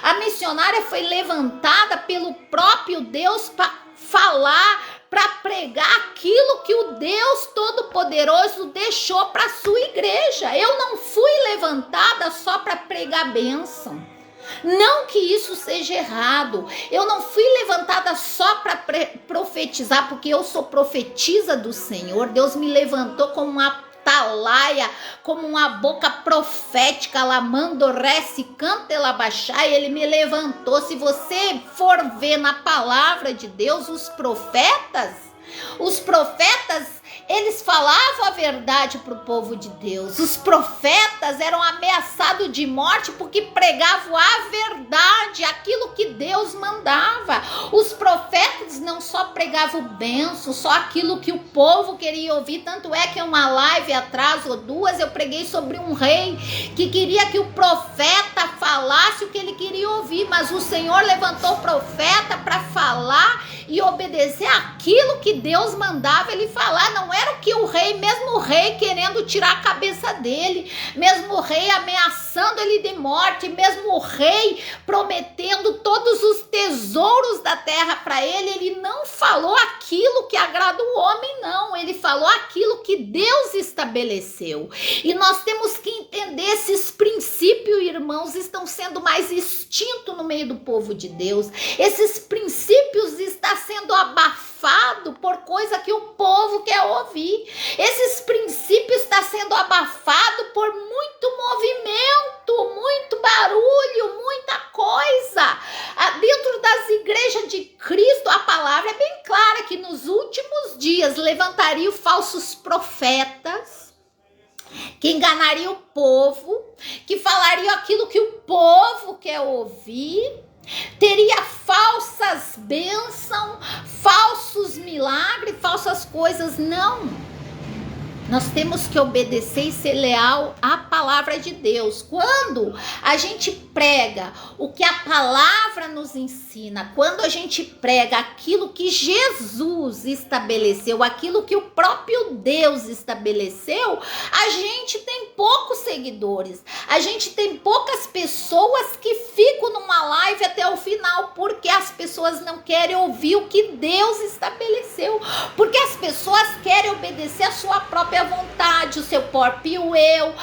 A missionária foi levantada pelo próprio Deus para falar, para pregar aquilo que o Deus Todo-Poderoso deixou para a sua igreja. Eu não fui levantada só para pregar bênção. Não que isso seja errado. Eu não fui levantada só para profetizar, porque eu sou profetisa do Senhor. Deus me levantou como uma atalaia, como uma boca profética, lamando rece, canta elabaxai. Ele me levantou. Se você for ver na palavra de Deus, os profetas, eles falavam a verdade para o povo de Deus. Os profetas eram ameaçados de morte porque pregavam a verdade, aquilo que Deus mandava. Os profetas não só pregavam bênção, só aquilo que o povo queria ouvir. Tanto é que uma live atrás ou duas eu preguei sobre um rei que queria que o profeta falasse o que ele queria ouvir, mas o Senhor levantou o profeta para falar e obedecer aquilo que Deus mandava ele falar. Não era o que o rei, mesmo o rei querendo tirar a cabeça dele, mesmo o rei ameaçando ele de morte, mesmo o rei prometendo todos os tesouros da terra para ele, ele não falou aquilo que agrada o homem, não. Ele falou aquilo que Deus estabeleceu. E nós temos que entender esses princípios, irmãos, estão sendo mais extintos no meio do povo de Deus. Esses princípios estão sendo abafado por coisa que o povo quer ouvir. Esses princípios estão sendo abafado por muito movimento, muito barulho, muita coisa. Dentro das igrejas de Cristo, a palavra é bem clara que nos últimos dias levantariam falsos profetas, que enganariam o povo, que falariam aquilo que o povo quer ouvir. Teria falsas bênçãos, falsos milagres, falsas coisas. Não. Nós temos que obedecer e ser leal à palavra de Deus. Quando a gente prega o que a palavra nos ensina, quando a gente prega aquilo que Jesus estabeleceu, aquilo que o próprio Deus estabeleceu, a gente tem poucos seguidores, a gente tem poucas pessoas que ficam numa live até o final, porque as pessoas não querem ouvir o que Deus estabeleceu, porque as pessoas querem obedecer a sua própria vontade, o seu próprio eu,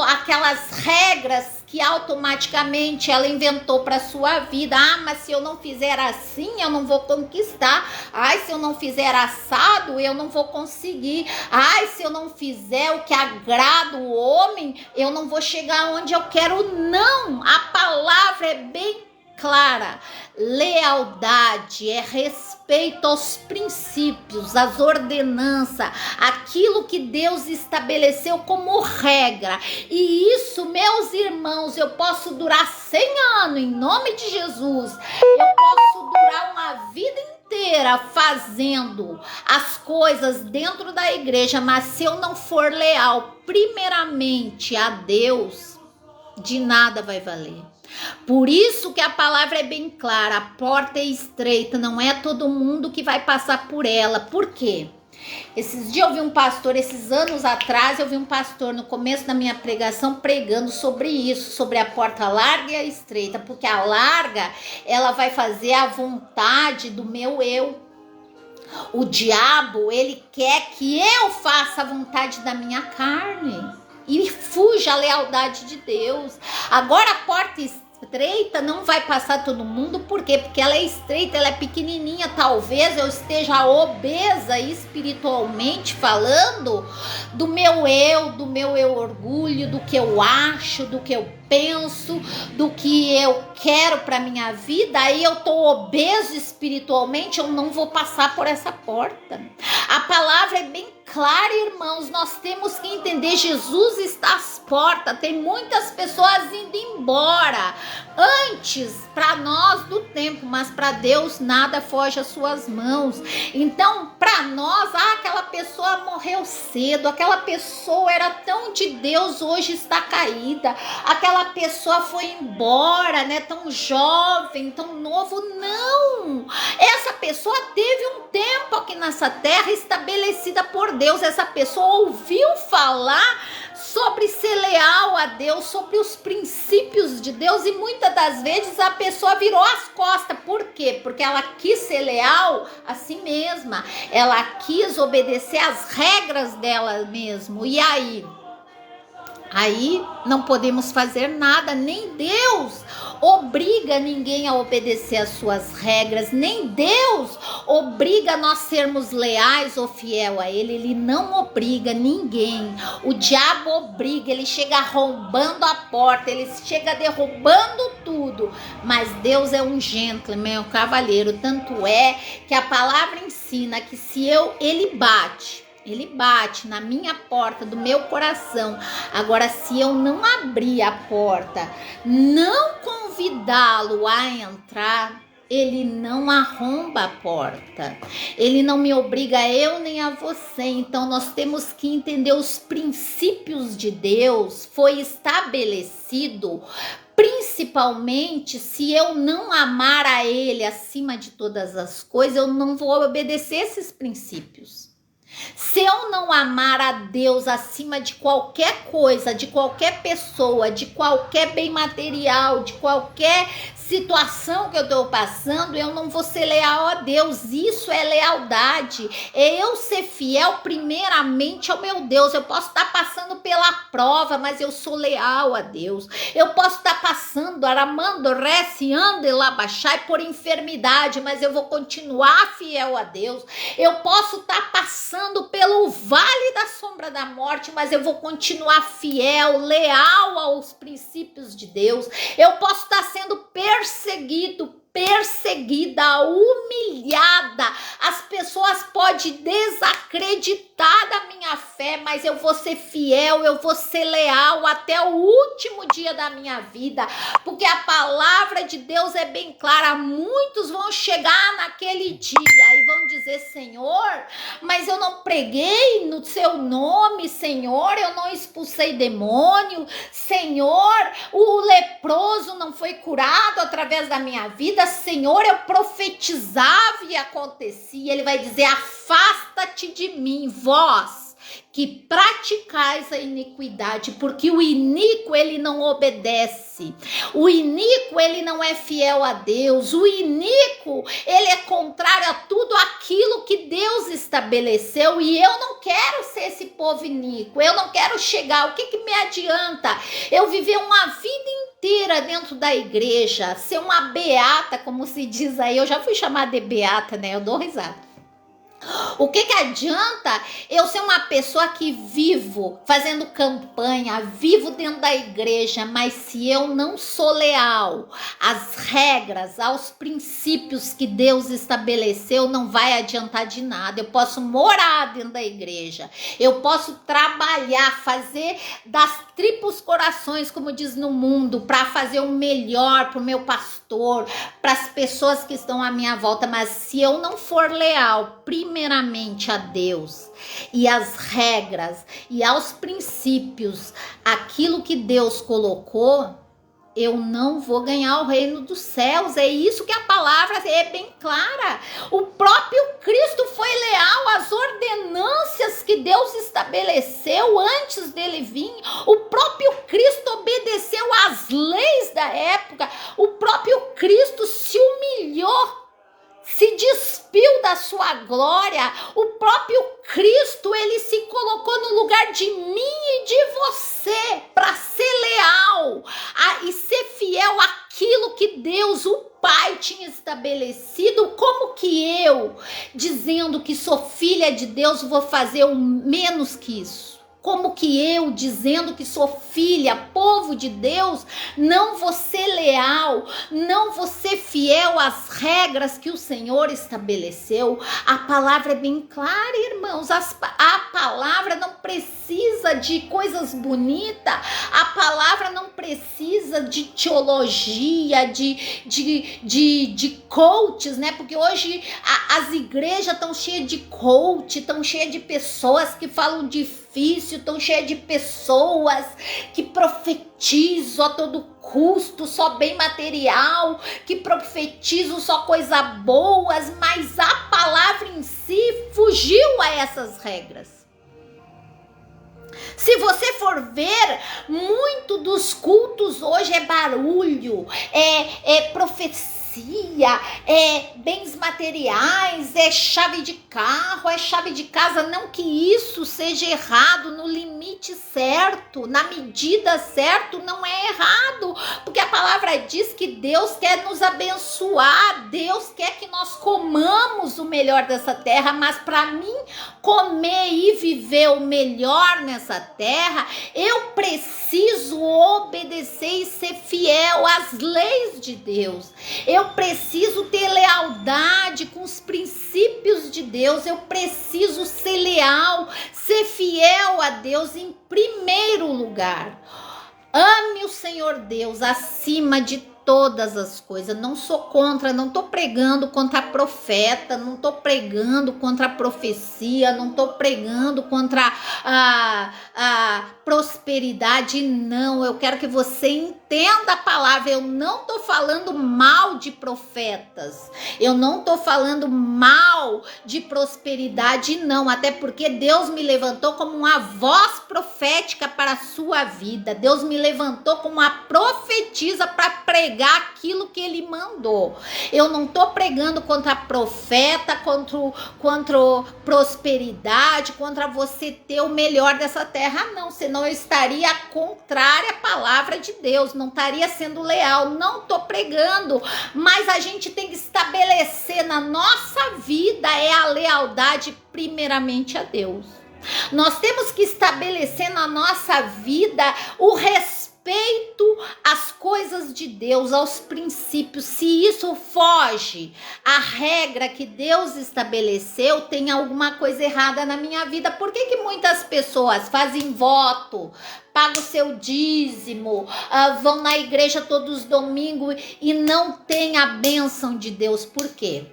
aquelas regras que automaticamente ela inventou para sua vida. Mas se eu não fizer assim, eu não vou conquistar. Se eu não fizer assado, eu não vou conseguir. Se eu não fizer o que agrada o homem, eu não vou chegar onde eu quero. Não, a palavra é bem clara. Lealdade é respeito aos princípios, às ordenanças, aquilo que Deus estabeleceu como regra. E isso, meus irmãos, eu posso durar 100 anos em nome de Jesus. Eu posso durar uma vida inteira fazendo as coisas dentro da igreja, mas se eu não for leal primeiramente a Deus, de nada vai valer. Por isso que a palavra é bem clara, a porta é estreita, não é todo mundo que vai passar por ela. Por quê? Esses dias eu vi um pastor, esses anos atrás, eu vi um pastor no começo da minha pregação pregando sobre isso, sobre a porta larga e a estreita, porque a larga, ela vai fazer a vontade do meu eu. O diabo, ele quer que eu faça a vontade da minha carne e fuja a lealdade de Deus. Agora a porta estreita não vai passar todo mundo, por quê? Porque ela é estreita, ela é pequenininha, talvez eu esteja obesa espiritualmente falando do meu eu orgulho, do que eu acho, do que eu penso, do que eu quero para minha vida, aí eu tô obeso espiritualmente, eu não vou passar por essa porta. A palavra é bem clara, irmãos, nós temos que entender, Jesus está às portas, tem muitas pessoas indo embora antes para nós do tempo, mas para Deus nada foge às suas mãos. Então, para nós, aquela pessoa morreu cedo, aquela pessoa era tão de Deus, hoje está caída, aquela pessoa foi embora, né, tão jovem, tão novo. Não, essa pessoa teve um tempo aqui nessa terra estabelecida por Deus. Essa pessoa ouviu falar sobre ser leal a Deus, sobre os princípios de Deus, e muitas das vezes a pessoa virou as costas. Por quê? Porque ela quis ser leal a si mesma, ela quis obedecer às regras dela mesmo, e aí não podemos fazer nada, nem Deus obriga ninguém a obedecer às suas regras, nem Deus obriga nós sermos leais ou fiel a Ele não obriga ninguém. O diabo obriga, ele chega arrombando a porta, ele chega derrubando tudo, mas Deus é um gentleman, um cavalheiro, tanto é que a palavra ensina que se ele bate na minha porta do meu coração. Agora, se eu não abrir a porta, não convidá-lo a entrar, ele não arromba a porta. Ele não me obriga a eu nem a você. Então, nós temos que entender os princípios de Deus. Foi estabelecido, principalmente se eu não amar a Ele acima de todas as coisas, eu não vou obedecer esses princípios. Se eu não amar a Deus acima de qualquer coisa, de qualquer pessoa, de qualquer bem material, de qualquer situação que eu estou passando, eu não vou ser leal a Deus. Isso é lealdade, é eu ser fiel primeiramente ao meu Deus. Eu posso estar passando pela prova, mas eu sou leal a Deus. Eu posso estar passando, aramando, reciando e labachai por enfermidade, mas eu vou continuar fiel a Deus. Eu posso estar passando pelo vale da sombra da morte, mas eu vou continuar fiel, leal aos princípios de Deus. Eu posso estar sendo perseguida, humilhada. As pessoas podem desacreditar da minha fé, mas eu vou ser fiel, eu vou ser leal até o último dia da minha vida, porque a palavra de Deus é bem clara. Muitos vão chegar naquele dia e vão dizer: Senhor, mas eu não preguei no seu nome, Senhor, eu não expulsei demônio, Senhor, o leproso não foi curado através da minha vida, Senhor, eu profetizava e acontecia. Ele vai dizer: afasta-te de mim, vós que praticais a iniquidade, porque o iníquo ele não obedece, o iníquo ele não é fiel a Deus, o iníquo ele é contrário a tudo aquilo que Deus estabeleceu, e eu não quero ser esse povo iníquo, eu não quero chegar. O que me adianta eu viver uma vida inteira dentro da igreja, ser uma beata, como se diz aí? Eu já fui chamada de beata, né? Eu dou risada. O que adianta eu ser uma pessoa que vivo fazendo campanha, vivo dentro da igreja, mas se eu não sou leal às regras, aos princípios que Deus estabeleceu, não vai adiantar de nada. Eu posso morar dentro da igreja, eu posso trabalhar, fazer das tripas corações, como diz no mundo, para fazer o melhor para o meu pastor, para as pessoas que estão à minha volta, mas se eu não for leal, primeiramente a Deus e às regras e aos princípios, aquilo que Deus colocou, eu não vou ganhar o reino dos céus. É isso que a palavra é bem clara. O próprio Cristo foi leal às ordenanças que Deus estabeleceu antes dele vir. O próprio Cristo obedeceu às leis da época. O próprio Cristo se humilhou, se despiu da sua glória. O próprio Cristo, ele se colocou no lugar de mim e de você para ser leal e ser fiel àquilo que Deus, o Pai, tinha estabelecido. Como que eu, dizendo que sou filha de Deus, vou fazer o menos que isso? Como que eu, dizendo que sou filha, povo de Deus, não vou ser leal, não vou ser fiel às regras que o Senhor estabeleceu? A palavra é bem clara, irmãos. A palavra não precisa de coisas bonitas, a palavra não precisa de teologia, de coaches, né? Porque hoje as igrejas estão cheias de coach, estão cheias de pessoas que falam difícil, tão cheia de pessoas que profetizam a todo custo, só bem material, que profetizam só coisas boas, mas a palavra em si fugiu a essas regras. Se você for ver, muito dos cultos hoje é barulho, é profecia, é bens materiais, é chave de carro, é chave de casa. Não que isso seja errado, no limite certo, na medida certa, não é errado, porque a palavra diz que Deus quer nos abençoar, Deus quer que nós comamos o melhor dessa terra, mas para mim comer e viver o melhor nessa terra, eu preciso obedecer e ser fiel às leis de Deus. Eu preciso ter lealdade com os princípios de Deus. Eu preciso ser leal, ser fiel a Deus em primeiro lugar. Ame o Senhor Deus acima de todas as coisas. Não sou contra, não estou pregando contra a profeta, não estou pregando contra a profecia, não estou pregando contra a prosperidade, não. Eu quero que você entenda a palavra. Eu não estou falando mal de profetas, eu não estou falando mal de prosperidade, não, até porque Deus me levantou como uma voz profética para a sua vida. Deus me levantou como uma profetisa para pregar aquilo que ele mandou. Eu não estou pregando contra profeta, contra prosperidade, contra você ter o melhor dessa terra, não. Senão eu estaria contrária à palavra de Deus, não estaria sendo leal. Não estou pregando, mas a gente tem que estabelecer na nossa vida a lealdade primeiramente a Deus. Nós temos que estabelecer na nossa vida o respeito às coisas de Deus, aos princípios. Se isso foge à regra que Deus estabeleceu, tem alguma coisa errada na minha vida. Por que muitas pessoas fazem voto, pagam o seu dízimo, vão na igreja todos os domingos e não têm a bênção de Deus? Por quê?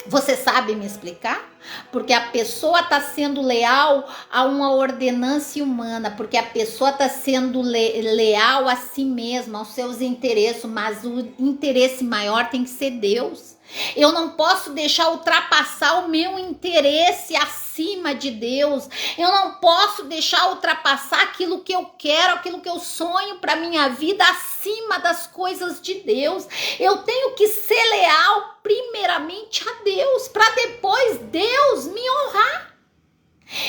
Você sabe me explicar? Porque a pessoa está sendo leal a uma ordenança humana, porque a pessoa está sendo leal a si mesma, aos seus interesses, mas o interesse maior tem que ser Deus. Eu não posso deixar ultrapassar o meu interesse acima de Deus. Eu não posso deixar ultrapassar aquilo que eu quero, aquilo que eu sonho para minha vida acima das coisas de Deus. Eu tenho que ser leal primeiramente a Deus, para depois Deus me honrar.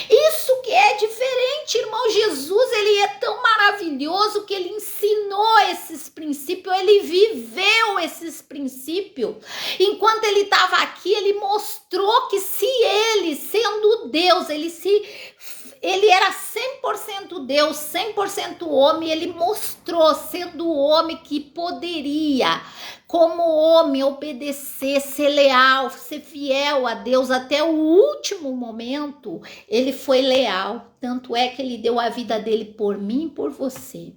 Isso que é diferente, irmão. Jesus, ele é tão maravilhoso que ele ensinou esses princípios, ele viveu esses princípios. Enquanto ele estava aqui, ele mostrou que se ele, sendo Deus, ele era 100% Deus, 100% homem, ele mostrou, sendo homem, que poderia, como homem, obedecer, ser leal, ser fiel a Deus até o último momento. Ele foi leal, tanto é que ele deu a vida dele por mim e por você.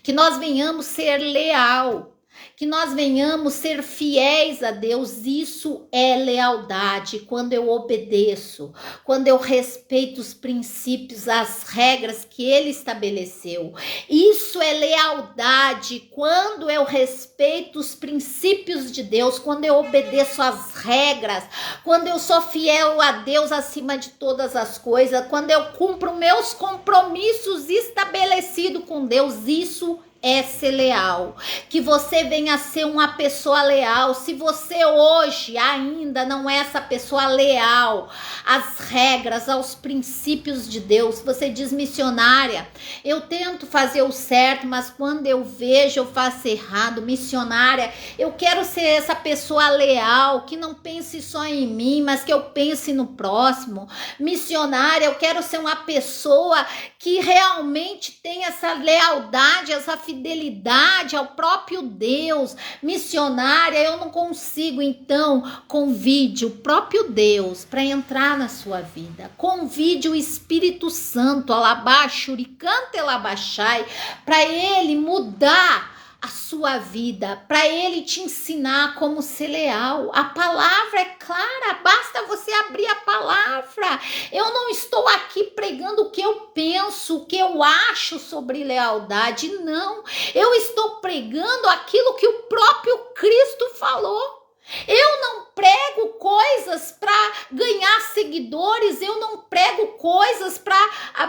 Que nós venhamos ser leal que nós venhamos ser fiéis a Deus. Isso é lealdade. Quando eu obedeço, quando eu respeito os princípios, as regras que Ele estabeleceu. Isso é lealdade. Quando eu respeito os princípios de Deus, quando eu obedeço às regras, quando eu sou fiel a Deus acima de todas as coisas, quando eu cumpro meus compromissos estabelecidos com Deus, isso é ser leal. Que você venha a ser uma pessoa leal. Se você hoje ainda não é essa pessoa leal às regras, aos princípios de Deus, você diz: missionária, eu tento fazer o certo, mas quando eu vejo eu faço errado. Missionária, eu quero ser essa pessoa leal, que não pense só em mim, mas que eu pense no próximo. Missionária, eu quero ser uma pessoa que realmente tem essa lealdade, essa fidelidade ao próprio Deus. Missionária, eu não consigo. Então, convide o próprio Deus para entrar na sua vida. Convide o Espírito Santo, alabaxuricante elabachai, para ele mudar a sua vida, para ele te ensinar como ser leal. A palavra é clara, basta você abrir a palavra. Eu não estou aqui pregando o que eu penso, o que eu acho sobre lealdade, não. Eu estou pregando aquilo que o próprio Cristo falou. Eu não prego coisas para ganhar seguidores, eu não prego coisas para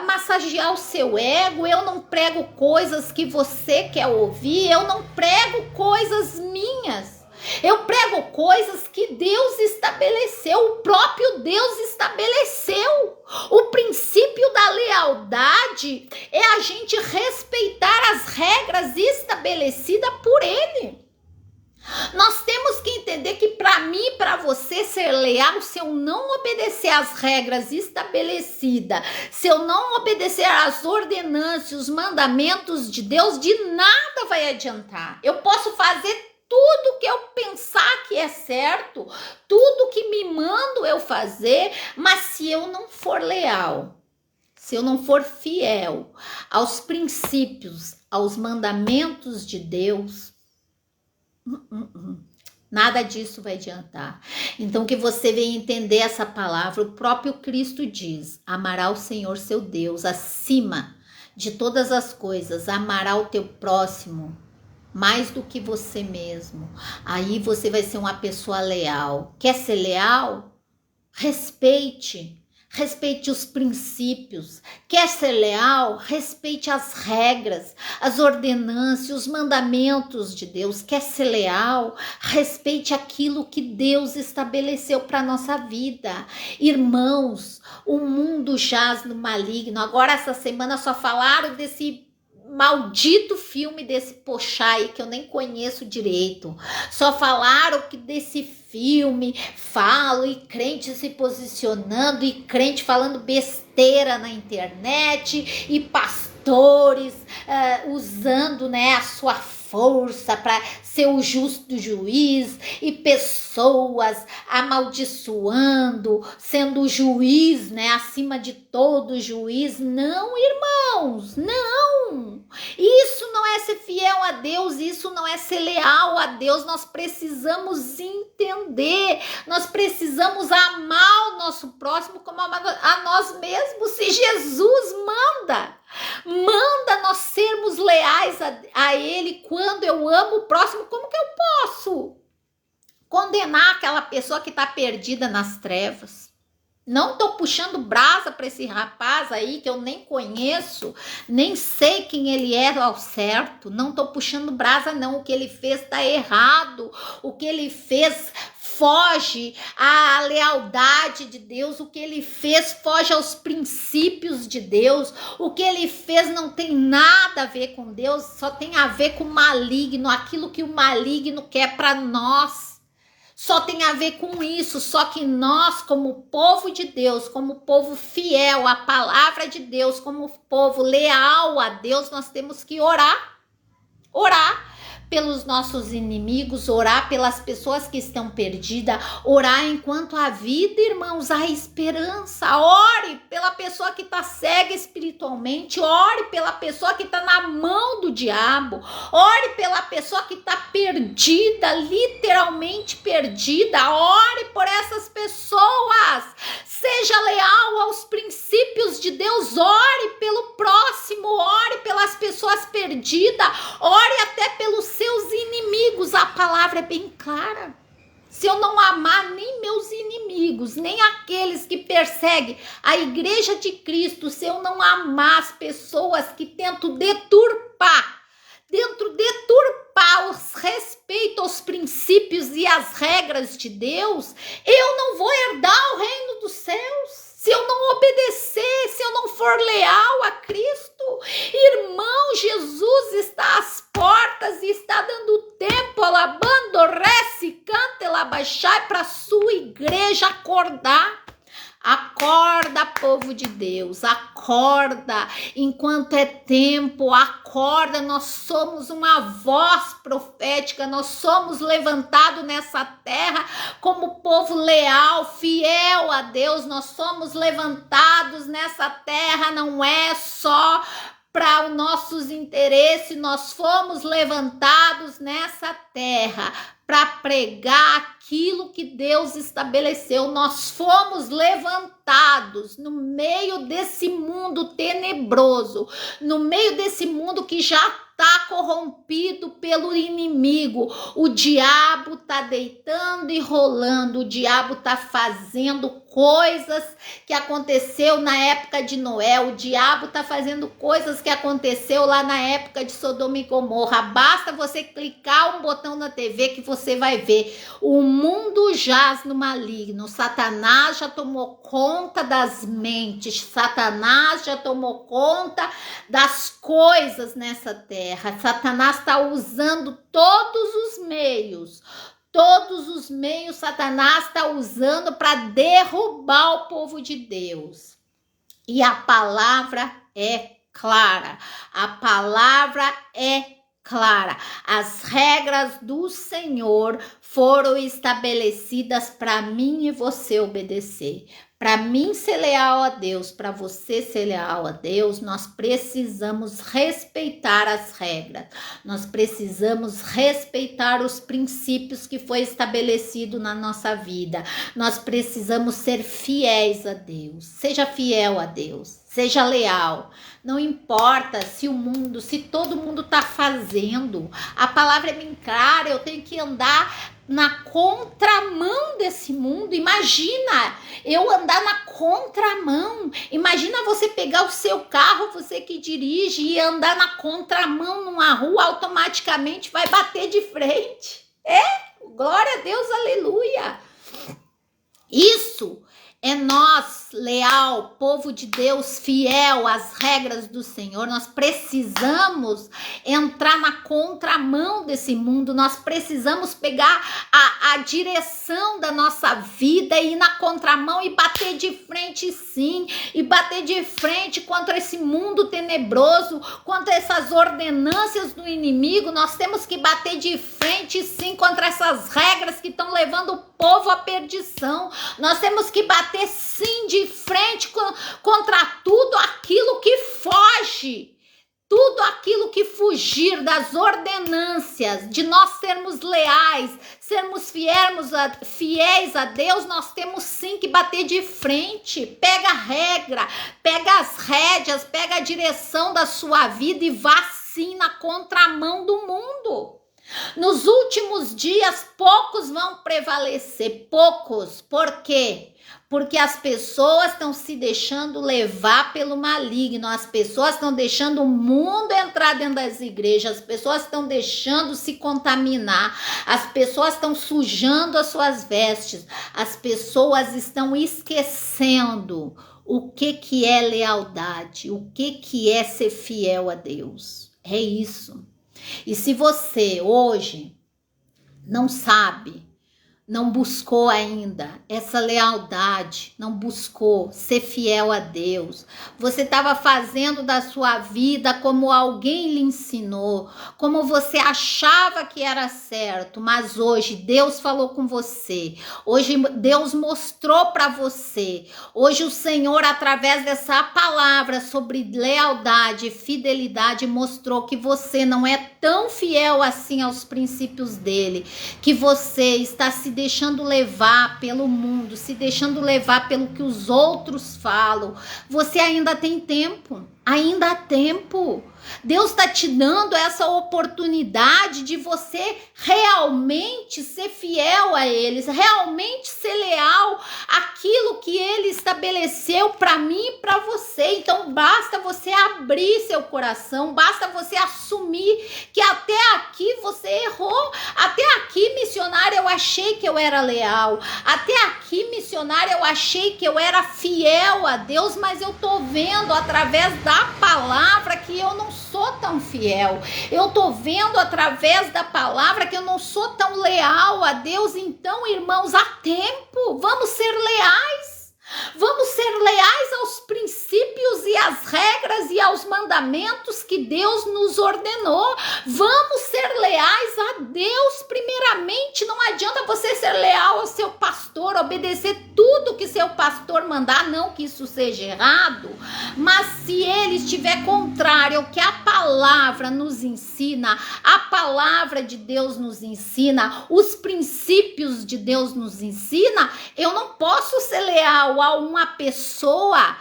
massagear o seu ego, eu não prego coisas que você quer ouvir, eu não prego coisas minhas. Eu prego coisas que Deus estabeleceu, o próprio Deus estabeleceu. O princípio da lealdade é a gente respeitar as regras estabelecidas por Ele. Nós temos que entender que para mim e para você ser leal, se eu não obedecer às regras estabelecidas, se eu não obedecer às ordenanças, os mandamentos de Deus, de nada vai adiantar. Eu posso fazer tudo que eu pensar que é certo, tudo que me mando eu fazer, mas se eu não for leal, se eu não for fiel aos princípios, aos mandamentos de Deus, nada disso vai adiantar. Então que você venha entender essa palavra. O próprio Cristo diz: amará o Senhor seu Deus acima de todas as coisas, amará o teu próximo mais do que você mesmo. Aí você vai ser uma pessoa leal. Quer ser leal? Respeite os princípios. Quer ser leal? Respeite as regras, as ordenanças, os mandamentos de Deus. Quer ser leal? Respeite aquilo que Deus estabeleceu para nossa vida. Irmãos, o mundo jaz no maligno. Agora essa semana só falaram desse maldito filme desse Pochai que eu nem conheço direito. Só falaram que desse filme, falo, e crente se posicionando, e crente falando besteira na internet, e pastores usando, né, a sua força para ser o justo juiz, e pessoas amaldiçoando, sendo o juiz, né, acima de todo juiz. Não, irmãos, não. Isso não é ser fiel a Deus, isso não é ser leal a Deus. Nós precisamos entender, nós precisamos amar o nosso próximo como a nós mesmos. Se Jesus manda nós sermos leais a Ele, quando eu amo o próximo, como que eu posso condenar aquela pessoa que está perdida nas trevas? Não tô puxando brasa para esse rapaz aí que eu nem conheço, nem sei quem ele é ao certo. Não tô puxando brasa não, o que ele fez tá errado. O que ele fez foge à lealdade de Deus, o que ele fez foge aos princípios de Deus. O que ele fez não tem nada a ver com Deus, só tem a ver com o maligno, aquilo que o maligno quer para nós. Só tem a ver com isso, só que nós, como povo de Deus, como povo fiel à palavra de Deus, como povo leal a Deus, nós temos que orar pelos nossos inimigos, orar pelas pessoas que estão perdidas, orar enquanto há vida, irmãos, há esperança. Ore pela pessoa que está cega espiritualmente, ore pela pessoa que está na mão do diabo, ore pela pessoa que está perdida, literalmente perdida, ore por essas pessoas. Seja leal aos princípios de Deus, ore pelo próximo, ore pelas pessoas perdidas, ore até pelos seus inimigos. A palavra é bem clara. Se eu não amar nem meus inimigos, nem aqueles que perseguem a igreja de Cristo, se eu não amar as pessoas que tentam deturpar os respeito aos princípios e às regras de Deus, eu não vou herdar o reino dos céus. Se eu não obedecer, se eu não for leal a Cristo, irmão, Jesus está às portas e está dando tempo, alabando, rece, canta, elabaixai, para a sua igreja acordar. Acorda, povo de Deus, acorda, enquanto é tempo, acorda, nós somos uma voz profética, nós somos levantados nessa terra como povo leal, fiel a Deus, nós somos levantados nessa terra, não é só para os nossos interesses, nós fomos levantados nessa terra para pregar aquilo que Deus estabeleceu. Nós fomos levantados no meio desse mundo tenebroso, no meio desse mundo que já está corrompido pelo inimigo. O diabo está deitando e rolando, o diabo está fazendo coisas que aconteceu na época de Noé, o diabo está fazendo coisas que aconteceu lá na época de Sodoma e Gomorra. Basta você clicar um botão na TV que você vai ver. O mundo jaz no maligno, Satanás já tomou conta das mentes, Satanás já tomou conta das coisas nessa terra. Satanás está usando todos os meios Satanás está usando para derrubar o povo de Deus. E a palavra é clara, as regras do Senhor foram estabelecidas para mim e você obedecer. Para mim ser leal a Deus, para você ser leal a Deus, nós precisamos respeitar as regras. Nós precisamos respeitar os princípios que foi estabelecido na nossa vida. Nós precisamos ser fiéis a Deus. Seja fiel a Deus, seja leal. Não importa se todo mundo está fazendo. A palavra é bem clara, eu tenho que andar na contramão desse mundo. Imagina eu andar na contramão. Imagina você pegar o seu carro, você que dirige, e andar na contramão numa rua, automaticamente vai bater de frente. Glória a Deus, aleluia. Isso é nós, leal, povo de Deus, fiel às regras do Senhor. Nós precisamos entrar na contramão desse mundo. Nós precisamos pegar a direção da nossa vida e ir na contramão e bater de frente, sim. E bater de frente contra esse mundo tenebroso, contra essas ordenâncias do inimigo. Nós temos que bater de frente, sim, contra essas regras que estão levando o povo à perdição. Nós temos que bater sim de frente contra tudo aquilo que foge, tudo aquilo que fugir das ordenâncias, de nós sermos leais, sermos fiéis a Deus. Nós temos sim que bater de frente. Pega a regra, pega as rédeas, pega a direção da sua vida e vá sim na contramão do mundo. Nos últimos dias, poucos vão prevalecer, poucos. Por quê? Porque as pessoas estão se deixando levar pelo maligno, as pessoas estão deixando o mundo entrar dentro das igrejas, as pessoas estão deixando se contaminar, as pessoas estão sujando as suas vestes, as pessoas estão esquecendo o que é lealdade, o que é ser fiel a Deus. É isso. E se você hoje não sabe não buscou ainda essa lealdade, não buscou ser fiel a Deus. Você estava fazendo da sua vida como alguém lhe ensinou, como você achava que era certo, mas hoje Deus falou com você. Hoje Deus mostrou para você. Hoje o Senhor, através dessa palavra sobre lealdade e fidelidade, mostrou que você não é tão fiel assim aos princípios dele, que você está se deixando levar pelo mundo, se deixando levar pelo que os outros falam. Você ainda tem tempo, ainda há tempo. Deus está te dando essa oportunidade de você realmente ser fiel a eles, realmente ser leal àquilo que ele estabeleceu para mim e para você. Então basta você abrir seu coração, basta você assumir que até aqui você errou, até aqui, missionária, eu achei que eu era leal, até aqui, missionária, eu achei que eu era fiel a Deus, mas eu tô vendo através da palavra que eu não sou tão fiel. Eu tô vendo através da palavra que eu não sou tão leal a Deus. Então, irmãos, há tempo. Vamos ser leais. Vamos ser leais aos princípios e às regras e aos mandamentos que Deus nos ordenou. Vamos ser leais a Deus primeiramente. Não adianta você ser leal ao seu pastor, obedecer tudo que seu pastor mandar, não que isso seja errado, mas se ele estiver contrário ao que a palavra nos ensina, a palavra de Deus nos ensina, os princípios de Deus nos ensina, eu não posso ser leal a uma pessoa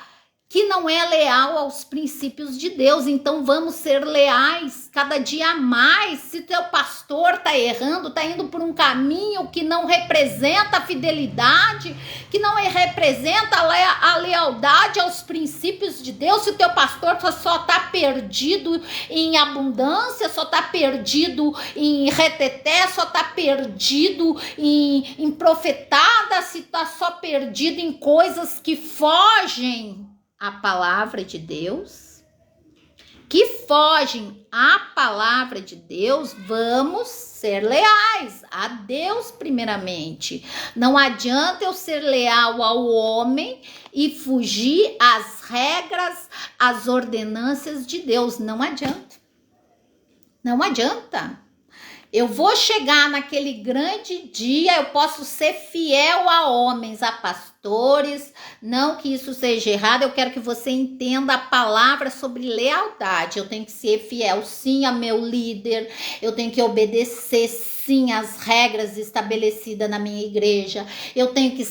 que não é leal aos princípios de Deus. Então vamos ser leais cada dia mais. Se teu pastor está errando, está indo por um caminho que não representa a fidelidade, que não representa a lealdade aos princípios de Deus, se o teu pastor só está perdido em abundância, só está perdido em reteté, só está perdido em profetada, se está só perdido em coisas que fogem a palavra de Deus, que fogem à palavra de Deus, vamos ser leais a Deus primeiramente. Não adianta eu ser leal ao homem e fugir às regras, às ordenâncias de Deus. Não adianta. Não adianta. Eu vou chegar naquele grande dia, eu posso ser fiel a homens, a pastores, não que isso seja errado, eu quero que você entenda a palavra sobre lealdade. Eu tenho que ser fiel sim a meu líder, eu tenho que obedecer sim as regras estabelecidas na minha igreja, eu tenho que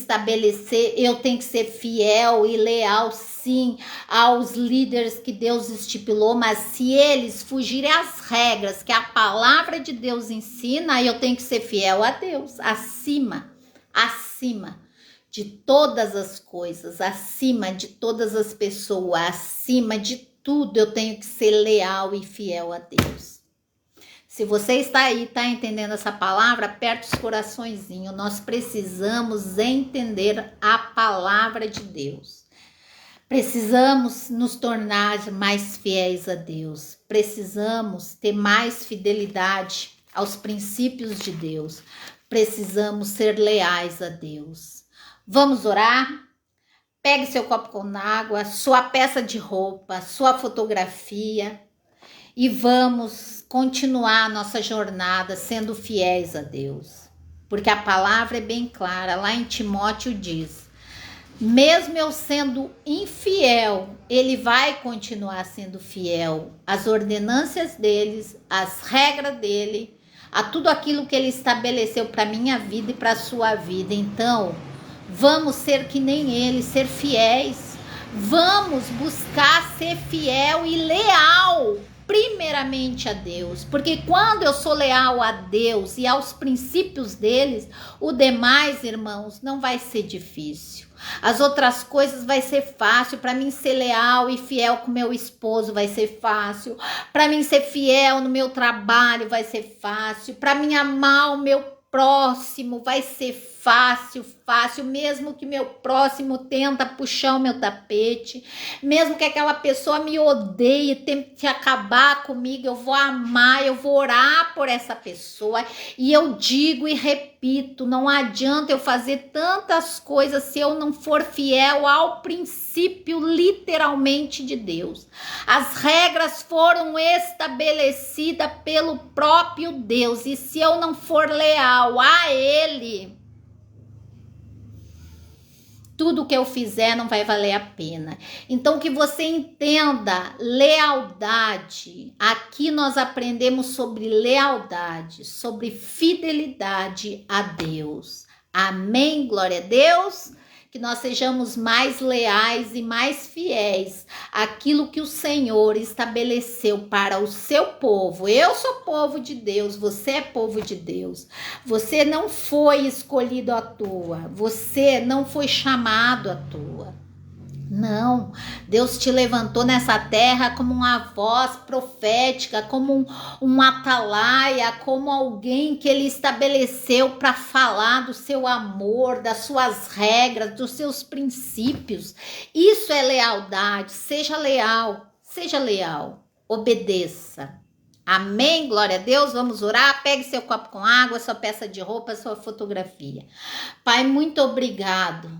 ser fiel e leal sim aos líderes que Deus estipulou, mas se eles fugirem às regras que a palavra de Deus ensina, aí eu tenho que ser fiel a Deus, acima de todas as coisas, acima de todas as pessoas, acima de tudo, eu tenho que ser leal e fiel a Deus. Se você está aí, está entendendo essa palavra, aperte os coraçõezinhos. Nós precisamos entender a palavra de Deus. Precisamos nos tornar mais fiéis a Deus. Precisamos ter mais fidelidade aos princípios de Deus. Precisamos ser leais a Deus. Vamos orar? Pegue seu copo com água, sua peça de roupa, sua fotografia e vamos continuar a nossa jornada sendo fiéis a Deus. Porque a palavra é bem clara, lá em Timóteo diz: mesmo eu sendo infiel, ele vai continuar sendo fiel às ordenâncias deles, às regras dele, a tudo aquilo que ele estabeleceu para minha vida e para a sua vida. Então, vamos ser que nem ele, ser fiéis. Vamos buscar ser fiel e leal primeiramente a Deus, porque quando eu sou leal a Deus e aos princípios deles, o demais, irmãos, não vai ser difícil. As outras coisas vai ser fácil. Para mim ser leal e fiel com meu esposo vai ser fácil. Para mim ser fiel no meu trabalho vai ser fácil. Para mim amar o meu próximo vai ser fácil, mesmo que meu próximo tenta puxar o meu tapete, mesmo que aquela pessoa me odeie, tente acabar comigo, eu vou amar, eu vou orar por essa pessoa. E eu digo e repito, não adianta eu fazer tantas coisas se eu não for fiel ao princípio literalmente de Deus. As regras foram estabelecidas pelo próprio Deus, e se eu não for leal a Ele, tudo que eu fizer não vai valer a pena. Então, que você entenda lealdade. Aqui nós aprendemos sobre lealdade, sobre fidelidade a Deus. Amém? Glória a Deus. Que nós sejamos mais leais e mais fiéis àquilo que o Senhor estabeleceu para o seu povo. Eu sou povo de Deus, você é povo de Deus. Você não foi escolhido à toa, você não foi chamado à toa. Não, Deus te levantou nessa terra como uma voz profética, como um atalaia, como alguém que ele estabeleceu para falar do seu amor, das suas regras, dos seus princípios. Isso é lealdade. Seja leal, obedeça. Amém, glória a Deus, vamos orar, pegue seu copo com água, sua peça de roupa, sua fotografia. Pai, muito obrigado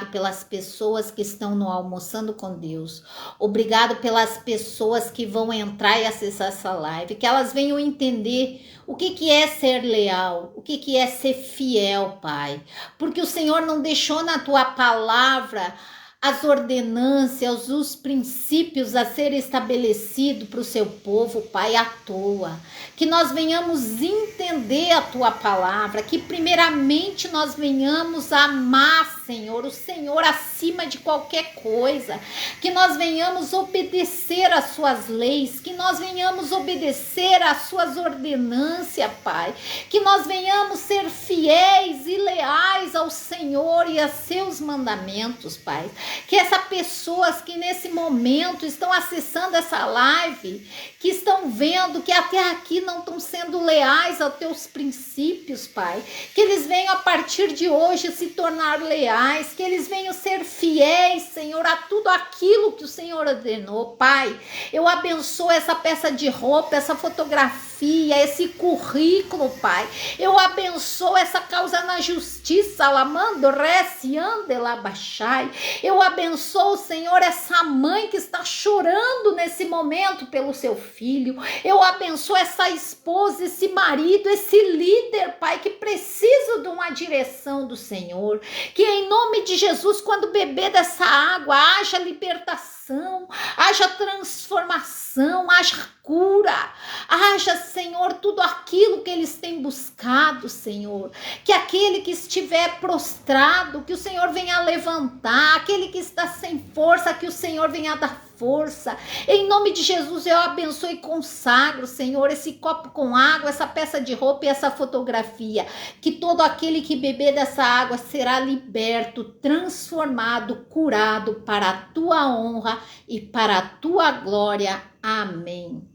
pelas pessoas que estão no Almoçando com Deus, obrigado pelas pessoas que vão entrar e acessar essa live, que elas venham entender o que é ser leal, o que é ser fiel, Pai, porque o Senhor não deixou na tua palavra as ordenâncias, os princípios a ser estabelecido para o seu povo, Pai, à toa. Que nós venhamos entender a tua palavra, que primeiramente nós venhamos amar, Senhor, o Senhor acima de qualquer coisa, que nós venhamos obedecer às suas leis, que nós venhamos obedecer às suas ordenâncias, Pai, que nós venhamos ser fiéis e leais ao Senhor e a seus mandamentos, Pai. Que essas pessoas que nesse momento estão acessando essa live, que estão vendo que até aqui não estão sendo leais aos teus princípios, Pai, que eles venham a partir de hoje se tornar leais, que eles venham ser fiéis, Senhor, a tudo aquilo que o Senhor ordenou, Pai. Eu abençoo essa peça de roupa, essa fotografia, esse currículo, Pai. Eu abençoo essa causa na justiça, lamando, rece, andela, baixai. Eu abençoo, Senhor, essa mãe que está chorando nesse momento pelo seu filho. Eu abençoo essa esposa, esse marido, esse líder, Pai, que precisa de uma direção do Senhor. Que em nome de Jesus, quando beber dessa água, haja libertação, haja transformação, haja cura, haja, Senhor, tudo aquilo que eles têm buscado, Senhor. Que aquele que estiver prostrado, que o Senhor venha levantar, aquele que está sem força, que o Senhor venha dar força. Em nome de Jesus, eu abençoo e consagro, Senhor, esse copo com água, essa peça de roupa e essa fotografia. Que todo aquele que beber dessa água será liberto, transformado, curado para a tua honra e para a tua glória. Amém.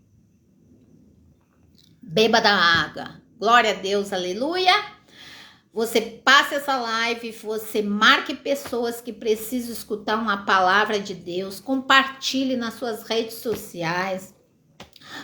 Beba da água. Glória a Deus, aleluia. Você passe essa live, você marque pessoas que precisam escutar uma palavra de Deus, compartilhe nas suas redes sociais,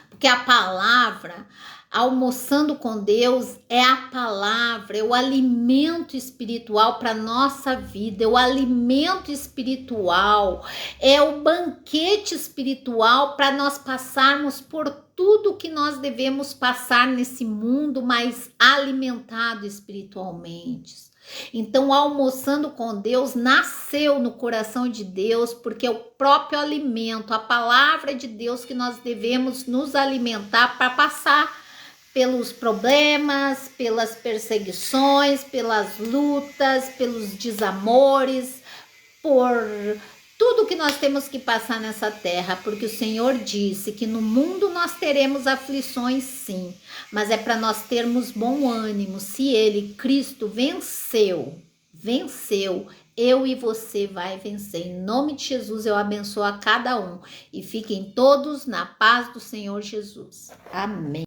porque a palavra, Almoçando com Deus, é a palavra, é o alimento espiritual para nossa vida, é o alimento espiritual, é o banquete espiritual para nós passarmos por tudo que nós devemos passar nesse mundo, mas alimentado espiritualmente. Então, Almoçando com Deus nasceu no coração de Deus, porque é o próprio alimento, a palavra de Deus que nós devemos nos alimentar para passar pelos problemas, pelas perseguições, pelas lutas, pelos desamores, por tudo que nós temos que passar nessa terra, porque o Senhor disse que no mundo nós teremos aflições, sim, mas é para nós termos bom ânimo. Se Ele, Cristo, venceu, eu e você vai vencer. Em nome de Jesus, eu abençoo a cada um e fiquem todos na paz do Senhor Jesus. Amém.